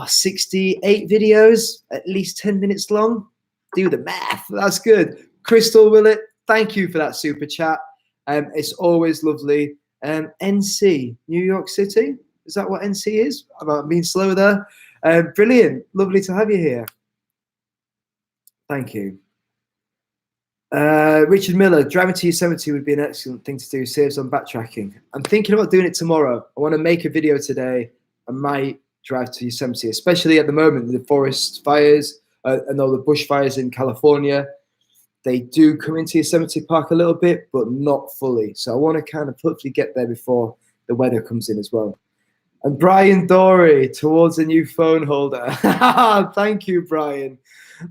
68 videos, at least 10 minutes long. Do the math. That's good. Crystal Willett, thank you for that super chat. It's always lovely. NC, New York City. Is that what NC is? I'm being slow there. Brilliant. Lovely to have you here. Thank you. Richard Miller, driving to Yosemite would be an excellent thing to do. Saves on backtracking. I'm thinking about doing it tomorrow. I want to make a video today. I might drive to Yosemite, especially at the moment, the forest fires and all the bushfires in California. They do come into Yosemite Park a little bit, but not fully. So I want to kind of hopefully get there before the weather comes in as well. And Brian Dory, towards a new phone holder. Thank you, Brian.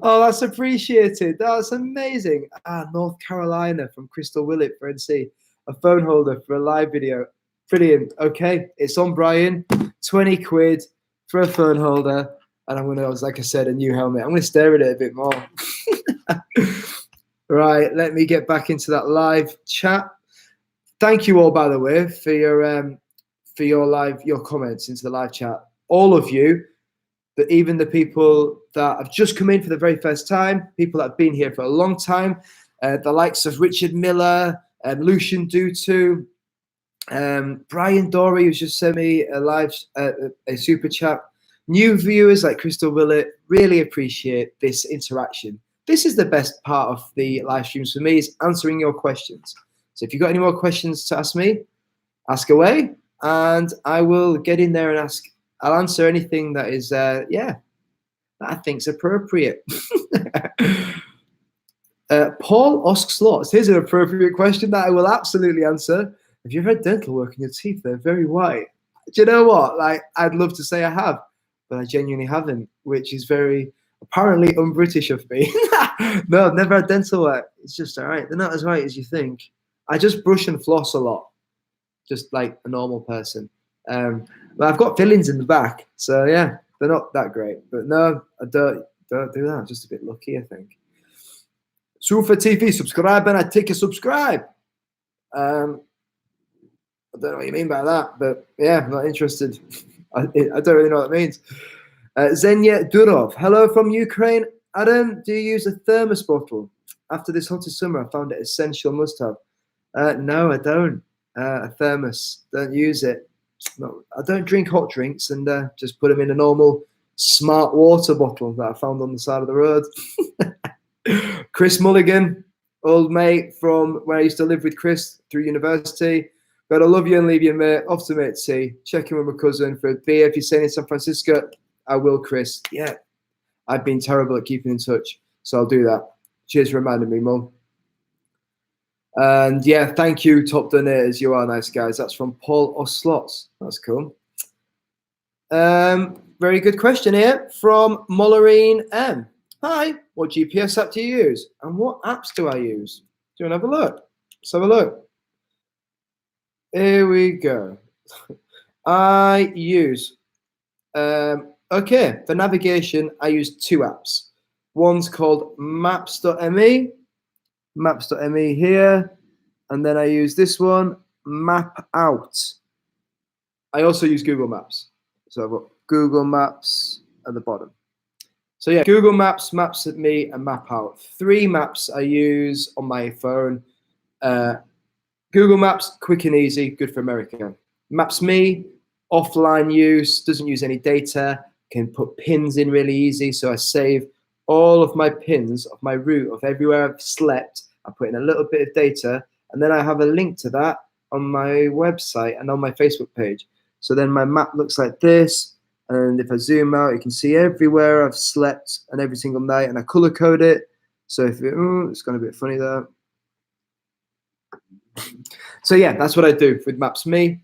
Oh, that's appreciated. That's amazing. North Carolina from Crystal Willett for NC. A phone holder for a live video. Brilliant. Okay, it's on Brian. 20 quid for a phone holder. And I'm going to, like I said, a new helmet. I'm going to stare at it a bit more. Right, let me get back into that live chat. Thank you all, by the way, for your comments into the live chat. All of you, but even the people that have just come in for the very first time, people that have been here for a long time, the likes of Richard Miller, Lucian Dutu, Brian Dory, who's just sent me a super chat. New viewers like Crystal Willett, really appreciate this interaction. This is the best part of the live streams for me, is answering your questions. So if you've got any more questions to ask me, ask away, and I will get in there and ask. I'll answer anything that is, that I think's appropriate. Paul asks lots. Here's an appropriate question that I will absolutely answer. Have you ever had dental work in your teeth? They're very white. Do you know what? Like, I'd love to say I have, but I genuinely haven't, which is very apparently un-British of me. No, I've never had dental work. It's just all right. They're not as white as you think. I just brush and floss a lot, just like a normal person. But I've got fillings in the back, so yeah, they're not that great. But no, I don't do that. I'm just a bit lucky, I think. Sufa TV, subscribe and I take a subscribe. I don't know what you mean by that, but yeah, I'm not interested. I don't really know what it means. Zenya Durov, hello from Ukraine. Adam, do you use a thermos bottle? After this hottest summer, I found it essential must-have. No, I don't. A thermos, don't use it. No, I don't drink hot drinks, and just put them in a normal smart water bottle that I found on the side of the road. Chris Mulligan, old mate from where I used to live with Chris through university. But I love you and leave you, mate. Off to mate tea. Check in with my cousin for a beer. If you're staying in San Francisco, I will, Chris. Yeah, I've been terrible at keeping in touch, so I'll do that. Cheers for reminding me, Mum. And yeah, thank you, top donators. You are nice guys. That's from Paul Oslots. That's cool. Very good question here from Mollerine M. Hi, what GPS app do you use? And what apps do I use? Do you want to have a look? Let's have a look. Here we go. I use, okay, for navigation, I use two apps. One's called maps.me here, and then I use this one, Map Out. I also use Google Maps. So I've got Google Maps at the bottom. So yeah, Google Maps, Maps at Me, and Map Out. Three maps I use on my phone. Google Maps, quick and easy, good for America. Maps Me, offline use, doesn't use any data, can put pins in really easy. So I save all of my pins of my route of everywhere I've slept. I put in a little bit of data, and then I have a link to that on my website and on my Facebook page. So then my map looks like this. And if I zoom out, you can see everywhere I've slept and every single night, and I color code it. So if it's going to be a bit funny there. So yeah, that's what I do with Maps Me.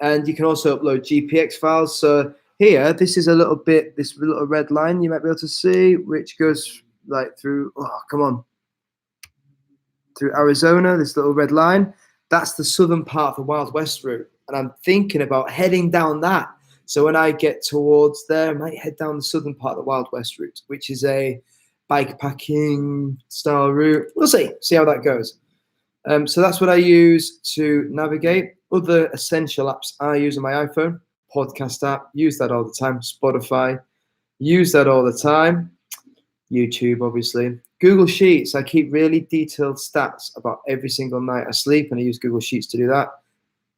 And you can also upload GPX files. So here, this is a little bit, this little red line you might be able to see, which goes like through, through Arizona, this little red line. That's the southern part of the Wild West route. And I'm thinking about heading down that. So when I get towards there, I might head down the southern part of the Wild West route, which is a bikepacking style route. We'll see how that goes. So that's what I use to navigate. Other essential apps I use on my iPhone, podcast app, use that all the time. Spotify, use that all the time. YouTube, obviously. Google Sheets, I keep really detailed stats about every single night I sleep, and I use Google Sheets to do that.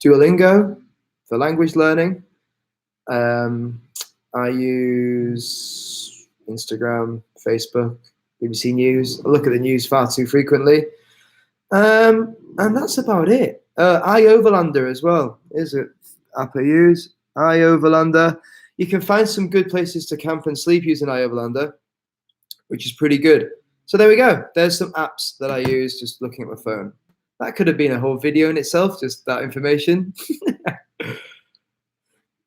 Duolingo for language learning. I use Instagram, Facebook, BBC News. I look at the news far too frequently. And that's about it. iOverlander as well is an app I use. iOverlander. You can find some good places to camp and sleep using iOverlander, which is pretty good. So there we go. There's some apps that I use just looking at my phone. That could have been a whole video in itself, just that information.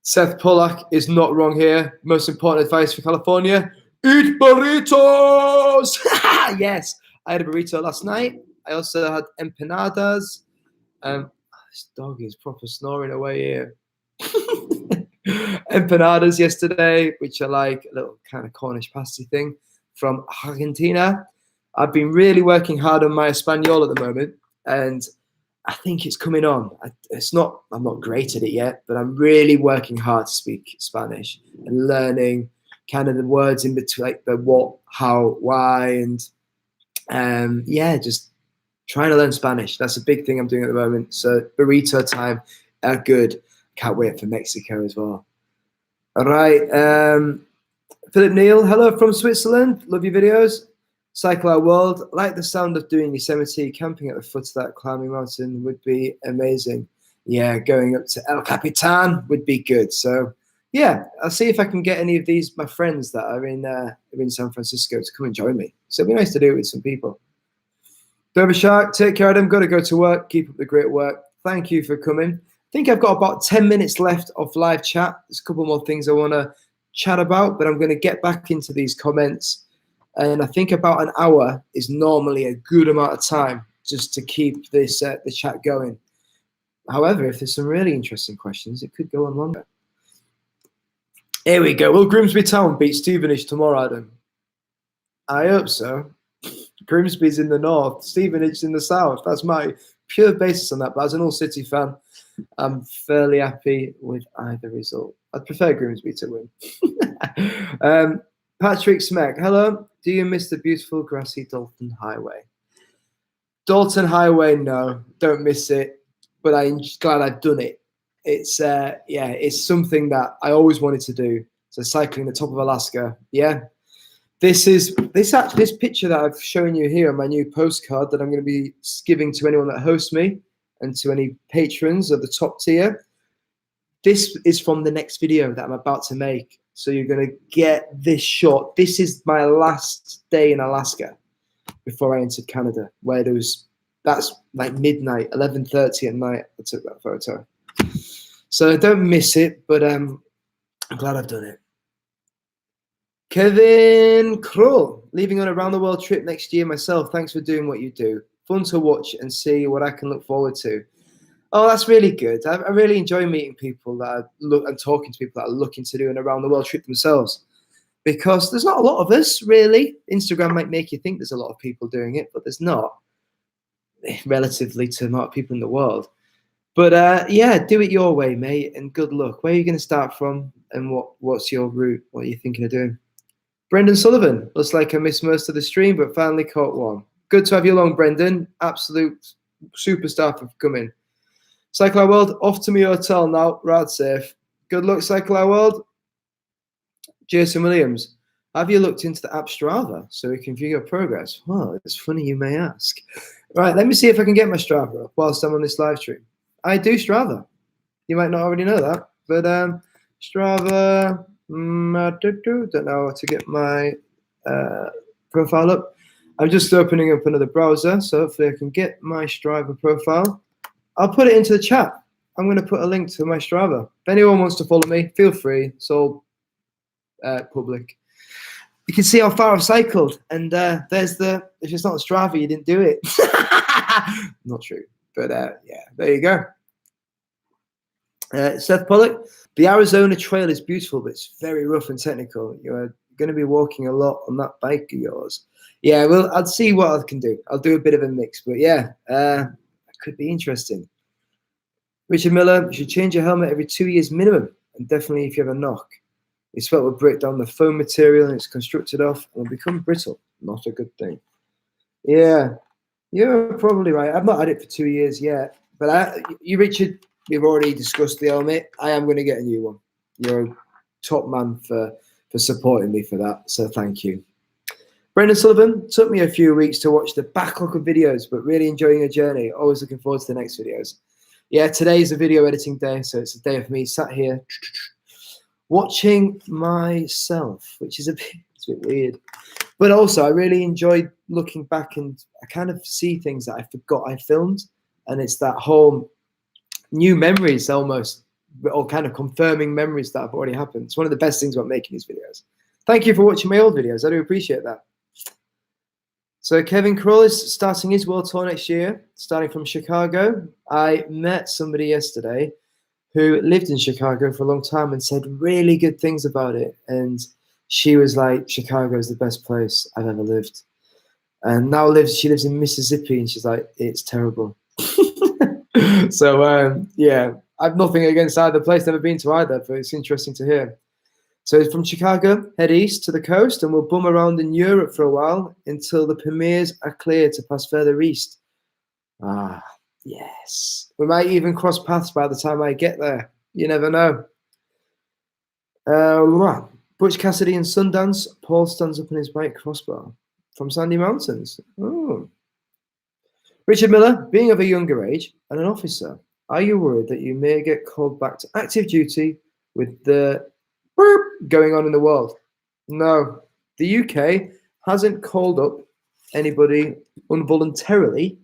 Seth Pollack is not wrong here. Most important advice for California, Eat burritos! Yes, I had a burrito last night. I also had empanadas. This dog is proper snoring away here. Empanadas yesterday, which are like a little kind of Cornish pasty thing from Argentina. I've been really working hard on my Espanol at the moment, and I think it's coming on. I'm not great at it yet, but I'm really working hard to speak Spanish and learning kind of the words in between, like the what, how, why, and just trying to learn Spanish. That's a big thing I'm doing at the moment. So burrito time, good. Can't wait for Mexico as well. All right. Philip Neal, hello from Switzerland. Love your videos. Cycle Our World. Like the sound of doing Yosemite. Camping at the foot of that climbing mountain would be amazing. Yeah, going up to El Capitan would be good. So, yeah, I'll see if I can get any of these, my friends that are in San Francisco, to come and join me. So it'd be nice to do it with some people. Dover Shark, take care, Adam. Got to go to work. Keep up the great work. Thank you for coming. I think I've got about 10 minutes left of live chat. There's a couple more things I want to chat about, but I'm going to get back into these comments. And I think about an hour is normally a good amount of time just to keep this the chat going. However, if there's some really interesting questions, it could go on longer. Here we go. Will Grimsby Town beat Stevenage tomorrow, Adam? I hope so. Grimsby's in the north, Stevenage in the south. That's my pure basis on that. But as an all-City fan, I'm fairly happy with either result. I'd prefer Grimsby to win. Patrick Smeck, hello. Do you miss the beautiful grassy Dalton Highway? Dalton Highway, no, don't miss it. But I'm glad I've done it. It's it's something that I always wanted to do. So cycling the top of Alaska, yeah. This picture that I've shown you here on my new postcard that I'm going to be giving to anyone that hosts me and to any patrons of the top tier. This is from the next video that I'm about to make. So you're going to get this shot. This is my last day in Alaska before I entered Canada, where that's like midnight, 11:30 at night. I took that photo. So don't miss it, but I'm glad I've done it. Kevin Kroll, leaving on a round the world trip next year myself. Thanks for doing what you do. Fun to watch and see what I can look forward to. Oh, that's really good. I really enjoy meeting people and talking to people that are looking to do an around the world trip themselves, because there's not a lot of us really. Instagram might make you think there's a lot of people doing it, but there's not, relatively to the amount of people in the world. But do it your way, mate, and good luck. Where are you going to start from, and what's your route? What are you thinking of doing? Brendan Sullivan, looks like I missed most of the stream, but finally caught one. Good to have you along, Brendan. Absolute superstar for coming. Cycle Our World, off to my hotel now. Ride safe. Good luck, Cycle Our World. Jason Williams, have you looked into the app Strava so we can view your progress? Well, it's funny you may ask. Right, let me see if I can get my Strava whilst I'm on this live stream. I do Strava. You might not already know that, but Strava, don't know how to get my profile up. I'm just opening up another browser, so hopefully I can get my Strava profile. I'll put it into the chat. I'm going to put a link to my Strava. If anyone wants to follow me, feel free. It's all public. You can see how far I've cycled, and there's if it's not a Strava, you didn't do it. Not true, but there you go. Seth Pollock, the Arizona Trail is beautiful, but it's very rough and technical. You're going to be walking a lot on that bike of yours. Yeah, well, I'll see what I can do. I'll do a bit of a mix, but it could be interesting. Richard Miller, you should change your helmet every 2 years minimum, and definitely if you have a knock. It's felt will break down the foam material and it's constructed off and will become brittle. Not a good thing. Yeah, you're probably right. I've not had it for 2 years yet, but Richard, we've already discussed the helmet. I am going to get a new one. You're a top man for supporting me for that, so thank you. Brendan Sullivan, took me a few weeks to watch the backlog of videos, but really enjoying the journey. Always looking forward to the next videos. Yeah, today's a video editing day, so it's a day of me sat here watching myself, which is a bit weird. But also, I really enjoyed looking back, and I kind of see things that I forgot I filmed, and it's that whole new memories almost, or kind of confirming memories that have already happened. It's one of the best things about making these videos. Thank you for watching my old videos. I do appreciate that. So Kevin Kroll is starting his world tour next year, starting from Chicago. I met somebody yesterday who lived in Chicago for a long time and said really good things about it. And she was like, Chicago is the best place I've ever lived. And now she lives in Mississippi, and she's like, it's terrible. So yeah, I've nothing against either place, never been to either, but it's interesting to hear. So from Chicago, head east to the coast, and we'll bum around in Europe for a while until the premiers are clear to pass further east. Ah, yes. We might even cross paths by the time I get there. You never know. Butch Cassidy and Sundance. Paul stands up in his white crossbar from Sandy Mountains. Oh. Richard Miller, being of a younger age and an officer, are you worried that you may get called back to active duty with the going on in the world? No, the UK hasn't called up anybody involuntarily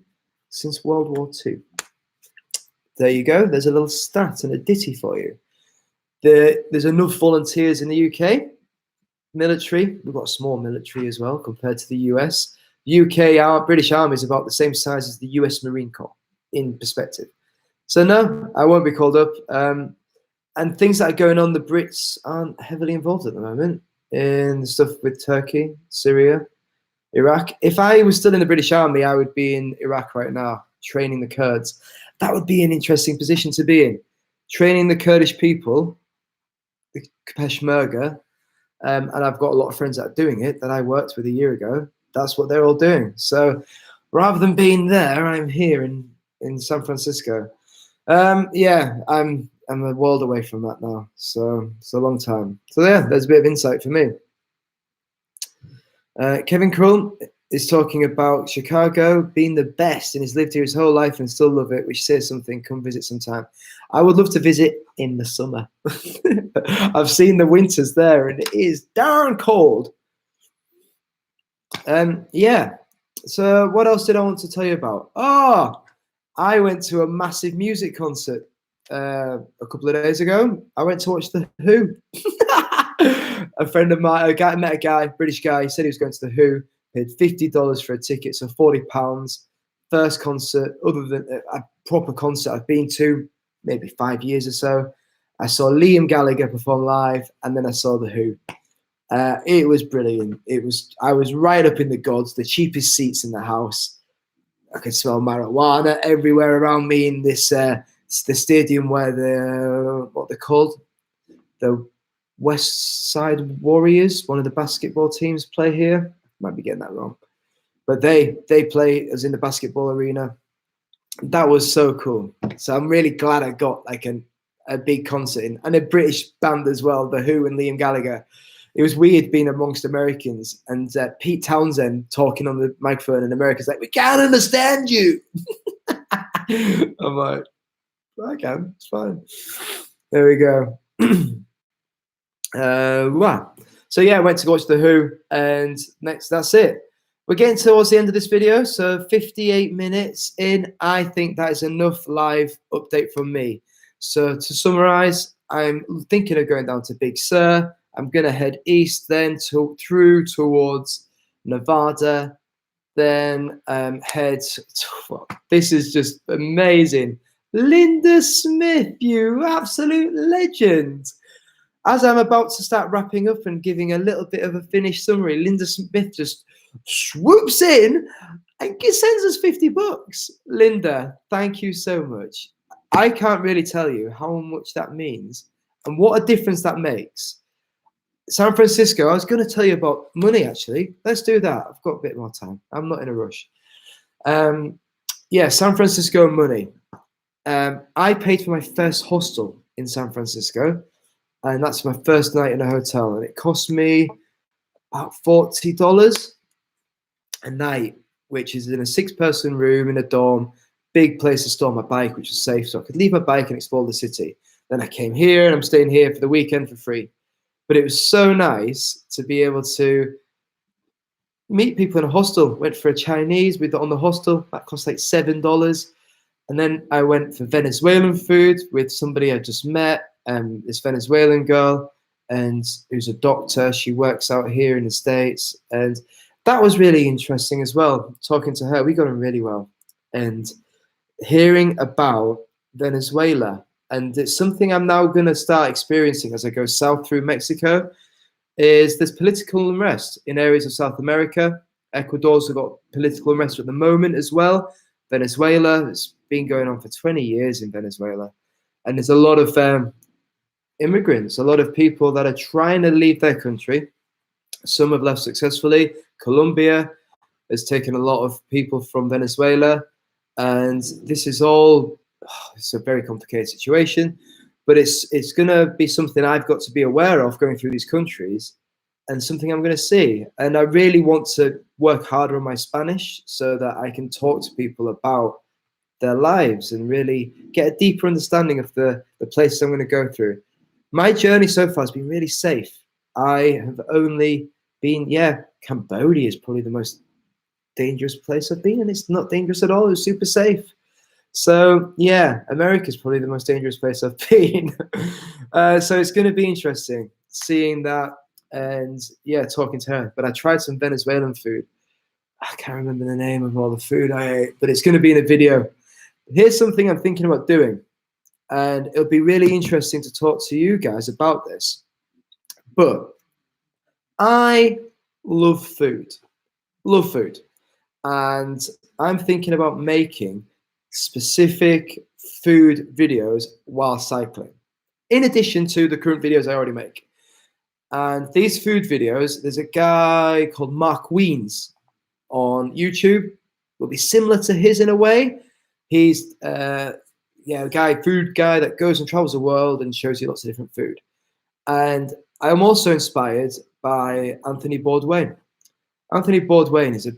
since World War II. There you go. There's a little stat and a ditty for you. There's enough volunteers in the UK military. We've got a small military as well compared to the US. UK, British Army is about the same size as the US Marine Corps in perspective. So no, I won't be called up. And things that are going on, the Brits aren't heavily involved at the moment in the stuff with Turkey, Syria, Iraq. If I was still in the British Army, I would be in Iraq right now, training the Kurds. That would be an interesting position to be in. Training the Kurdish people, the Peshmerga, and I've got a lot of friends that are doing it that I worked with a year ago. That's what they're all doing. So rather than being there, I'm here in San Francisco. Yeah, I'm a world away from that now. So it's a long time. So yeah, there's a bit of insight for me. Kevin Kroll is talking about Chicago being the best, and he's lived here his whole life and still love it, which says something. Come visit sometime. I would love to visit in the summer. I've seen the winters there, and it is darn cold. Yeah. So what else did I want to tell you about? Oh, I went to a massive music concert a couple of days ago. I went to watch The Who. A friend of mine, met a guy, British guy, he said he was going to The Who, paid $50 for a ticket, so £40. First concert, other than a proper concert I've been to, maybe 5 years or so. I saw Liam Gallagher perform live, and then I saw The Who. It was brilliant. I was right up in the gods, the cheapest seats in the house. I could smell marijuana everywhere around me in this the stadium where what they're called, the West Side Warriors, one of the basketball teams, play here. Might be getting that wrong, but they play as in the basketball arena. That was so cool. So I'm really glad I got like a big concert in, and a British band as well, The Who and Liam Gallagher. It was weird being amongst Americans, and Pete Townsend talking on the microphone in America is like, we can't understand you. I'm like, I can, it's fine. There we go. Wow. So yeah, I went to watch The Who, and that's it. We're getting towards the end of this video, so 58 minutes in. I think that is enough live update from me. So to summarize, I'm thinking of going down to Big Sur. I'm going to head east, then through towards Nevada, then head to, this is just amazing. Linda Smith, you absolute legend. As I'm about to start wrapping up and giving a little bit of a finished summary, Linda Smith just swoops in and sends us $50. Linda, thank you so much. I can't really tell you how much that means and what a difference that makes. San Francisco, I was going to tell you about money, actually. Let's do that. I've got a bit more time. I'm not in a rush. Yeah, San Francisco money. I paid for my first hostel in San Francisco, and that's my first night in a hotel, and it cost me about $40 a night, which is in a 6-person room in a dorm, big place to store my bike, which was safe, so I could leave my bike and explore the city. Then I came here, and I'm staying here for the weekend for free. But it was so nice to be able to meet people in a hostel. Went for a Chinese on the hostel. That cost like $7. And then I went for Venezuelan food with somebody I just met, this Venezuelan girl. and who's a doctor. She works out here in the States, and that was really interesting as well. Talking to her, we got on really well, and hearing about Venezuela, and it's something I'm now going to start experiencing as I go south through Mexico. Is there's political unrest in areas of South America. Ecuador's got political unrest at the moment as well. Venezuela, it's been going on for 20 years in Venezuela. And there's a lot of immigrants, a lot of people that are trying to leave their country. Some have left successfully. Colombia has taken a lot of people from Venezuela. And this is all, it's a very complicated situation. But it's going to be something I've got to be aware of going through these countries, and something I'm going to see. And I really want to work harder on my Spanish so that I can talk to people about their lives and really get a deeper understanding of the places I'm going to go through. My journey so far has been really safe. I have only been, Cambodia is probably the most dangerous place I've been, and it's not dangerous at all. It's super safe. So yeah, America is probably the most dangerous place I've been. So it's going to be interesting seeing that and talking to her. But I tried some Venezuelan food. I can't remember the name of all the food I ate, but it's going to be in a video. Here's something I'm thinking about doing, and it'll be really interesting to talk to you guys about this. But I love food, and I'm thinking about making specific food videos while cycling, in addition to the current videos I already make. And these food videos, there's a guy called Mark Wiens on YouTube, will be similar to his in a way. He's a food guy that goes and travels the world and shows you lots of different food. And I'm also inspired by Anthony Bourdain. Anthony Bourdain is a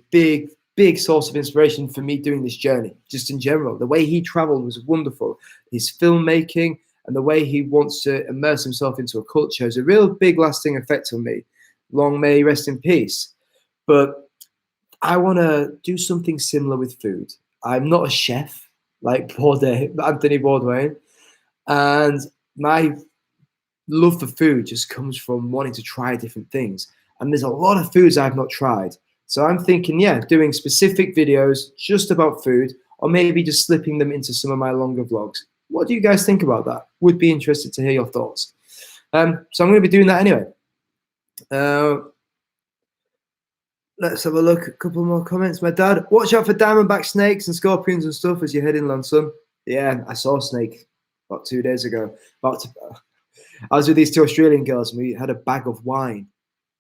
big source of inspiration for me doing this journey, just in general. The way he traveled was wonderful. His filmmaking and the way he wants to immerse himself into a culture has a real big lasting effect on me. Long may he rest in peace. But I want to do something similar with food. I'm not a chef like Anthony Bourdain, and my love for food just comes from wanting to try different things. And there's a lot of foods I've not tried. So I'm thinking, doing specific videos just about food, or maybe just slipping them into some of my longer vlogs. What do you guys think about that? Would be interested to hear your thoughts. So I'm going to be doing that anyway. Let's have a look. A couple more comments. My dad, watch out for diamondback snakes and scorpions and stuff as you head inland, son. Yeah, I saw a snake about 2 days ago. I was with these two Australian girls, and we had a bag of wine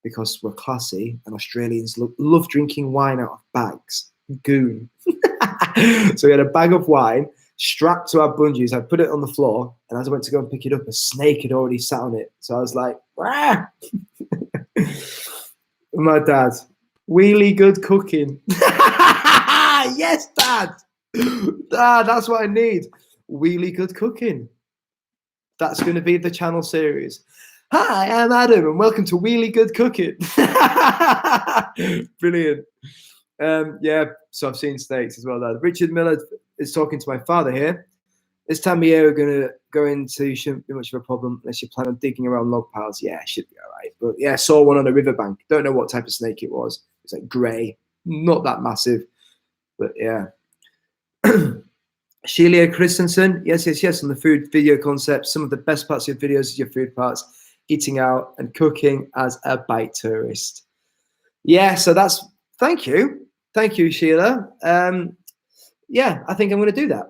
because we're classy, and Australians love drinking wine out of bags. Goon. So we had a bag of wine strapped to our bungees. I put it on the floor, and as I went to go and pick it up, a snake had already sat on it. So I was like, "Wah!" My dad, wheelie good cooking. Yes, Dad. Dad, that's what I need. Wheelie good cooking. That's going to be the channel series. Hi, I'm Adam, and welcome to Wheelie Good Cooking. Brilliant. So I've seen snakes as well. Dad. Richard Miller is talking to my father here. This time of year, we're going to go into, shouldn't be much of a problem unless you plan on digging around log piles. Yeah, it should be all right. But yeah, I saw one on a riverbank. Don't know what type of snake it was. It's like grey, not that massive, but yeah. Shelia Christensen, yes, on the food video concept. Some of the best parts of your videos is your food parts, eating out and cooking as a bike tourist. Yeah, so that's, thank you, Sheila. I think I'm going to do that.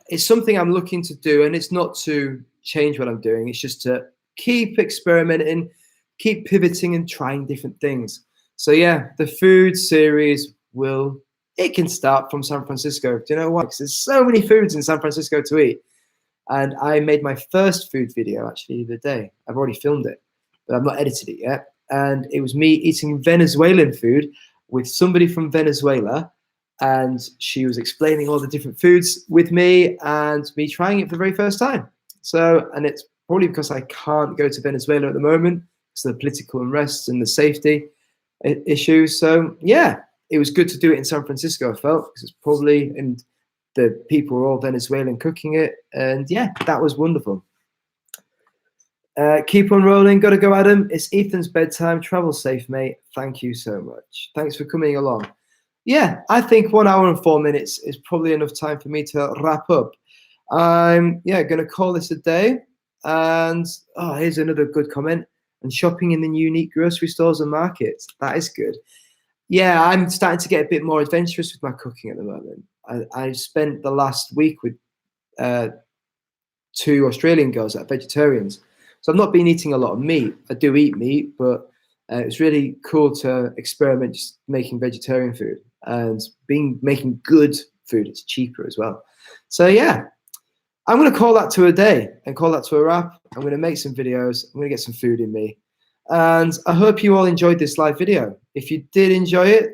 It's something I'm looking to do, and it's not to change what I'm doing. It's just to keep experimenting, keep pivoting and trying different things. So yeah, the food series it can start from San Francisco. Do you know why? Because there's so many foods in San Francisco to eat. And I made my first food video actually the other day. I've already filmed it, but I've not edited it yet. And it was me eating Venezuelan food with somebody from Venezuela. And she was explaining all the different foods with me and me trying it for the very first time. So, and it's probably because I can't go to Venezuela at the moment because of the political unrest and the safety issues. So yeah, it was good to do it in San Francisco, I felt, because it's probably, and the people were all Venezuelan cooking it. And yeah, that was wonderful. Keep on rolling. Got to go, Adam. It's Ethan's bedtime. Travel safe, mate. Thank you so much. Thanks for coming along. Yeah, I think 1 hour and 4 minutes is probably enough time for me to wrap up. I'm going to call this a day. And here's another good comment. And shopping in the unique grocery stores and markets. That is good. Yeah, I'm starting to get a bit more adventurous with my cooking at the moment. I spent the last week with 2 Australian girls that are vegetarians. So I've not been eating a lot of meat. I do eat meat, but it's really cool to experiment just making vegetarian food and making good food. It's cheaper as well. So yeah, I'm going to call that to a day and call that to a wrap. I'm going to make some videos. I'm going to get some food in me. And I hope you all enjoyed this live video. If you did enjoy it,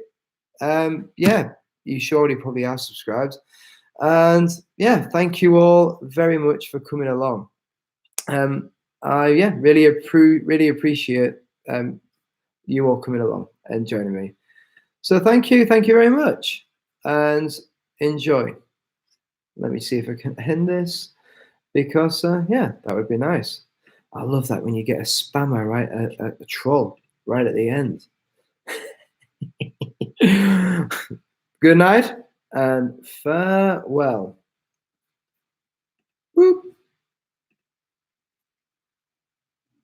yeah, you surely probably are subscribed. And yeah, thank you all very much for coming along. I really appreciate you all coming along and joining me. So thank you very much, and enjoy. Let me see if I can end this, because yeah, that would be nice. I love that when you get a spammer, right, a troll right at the end. Good night and farewell. Whoop.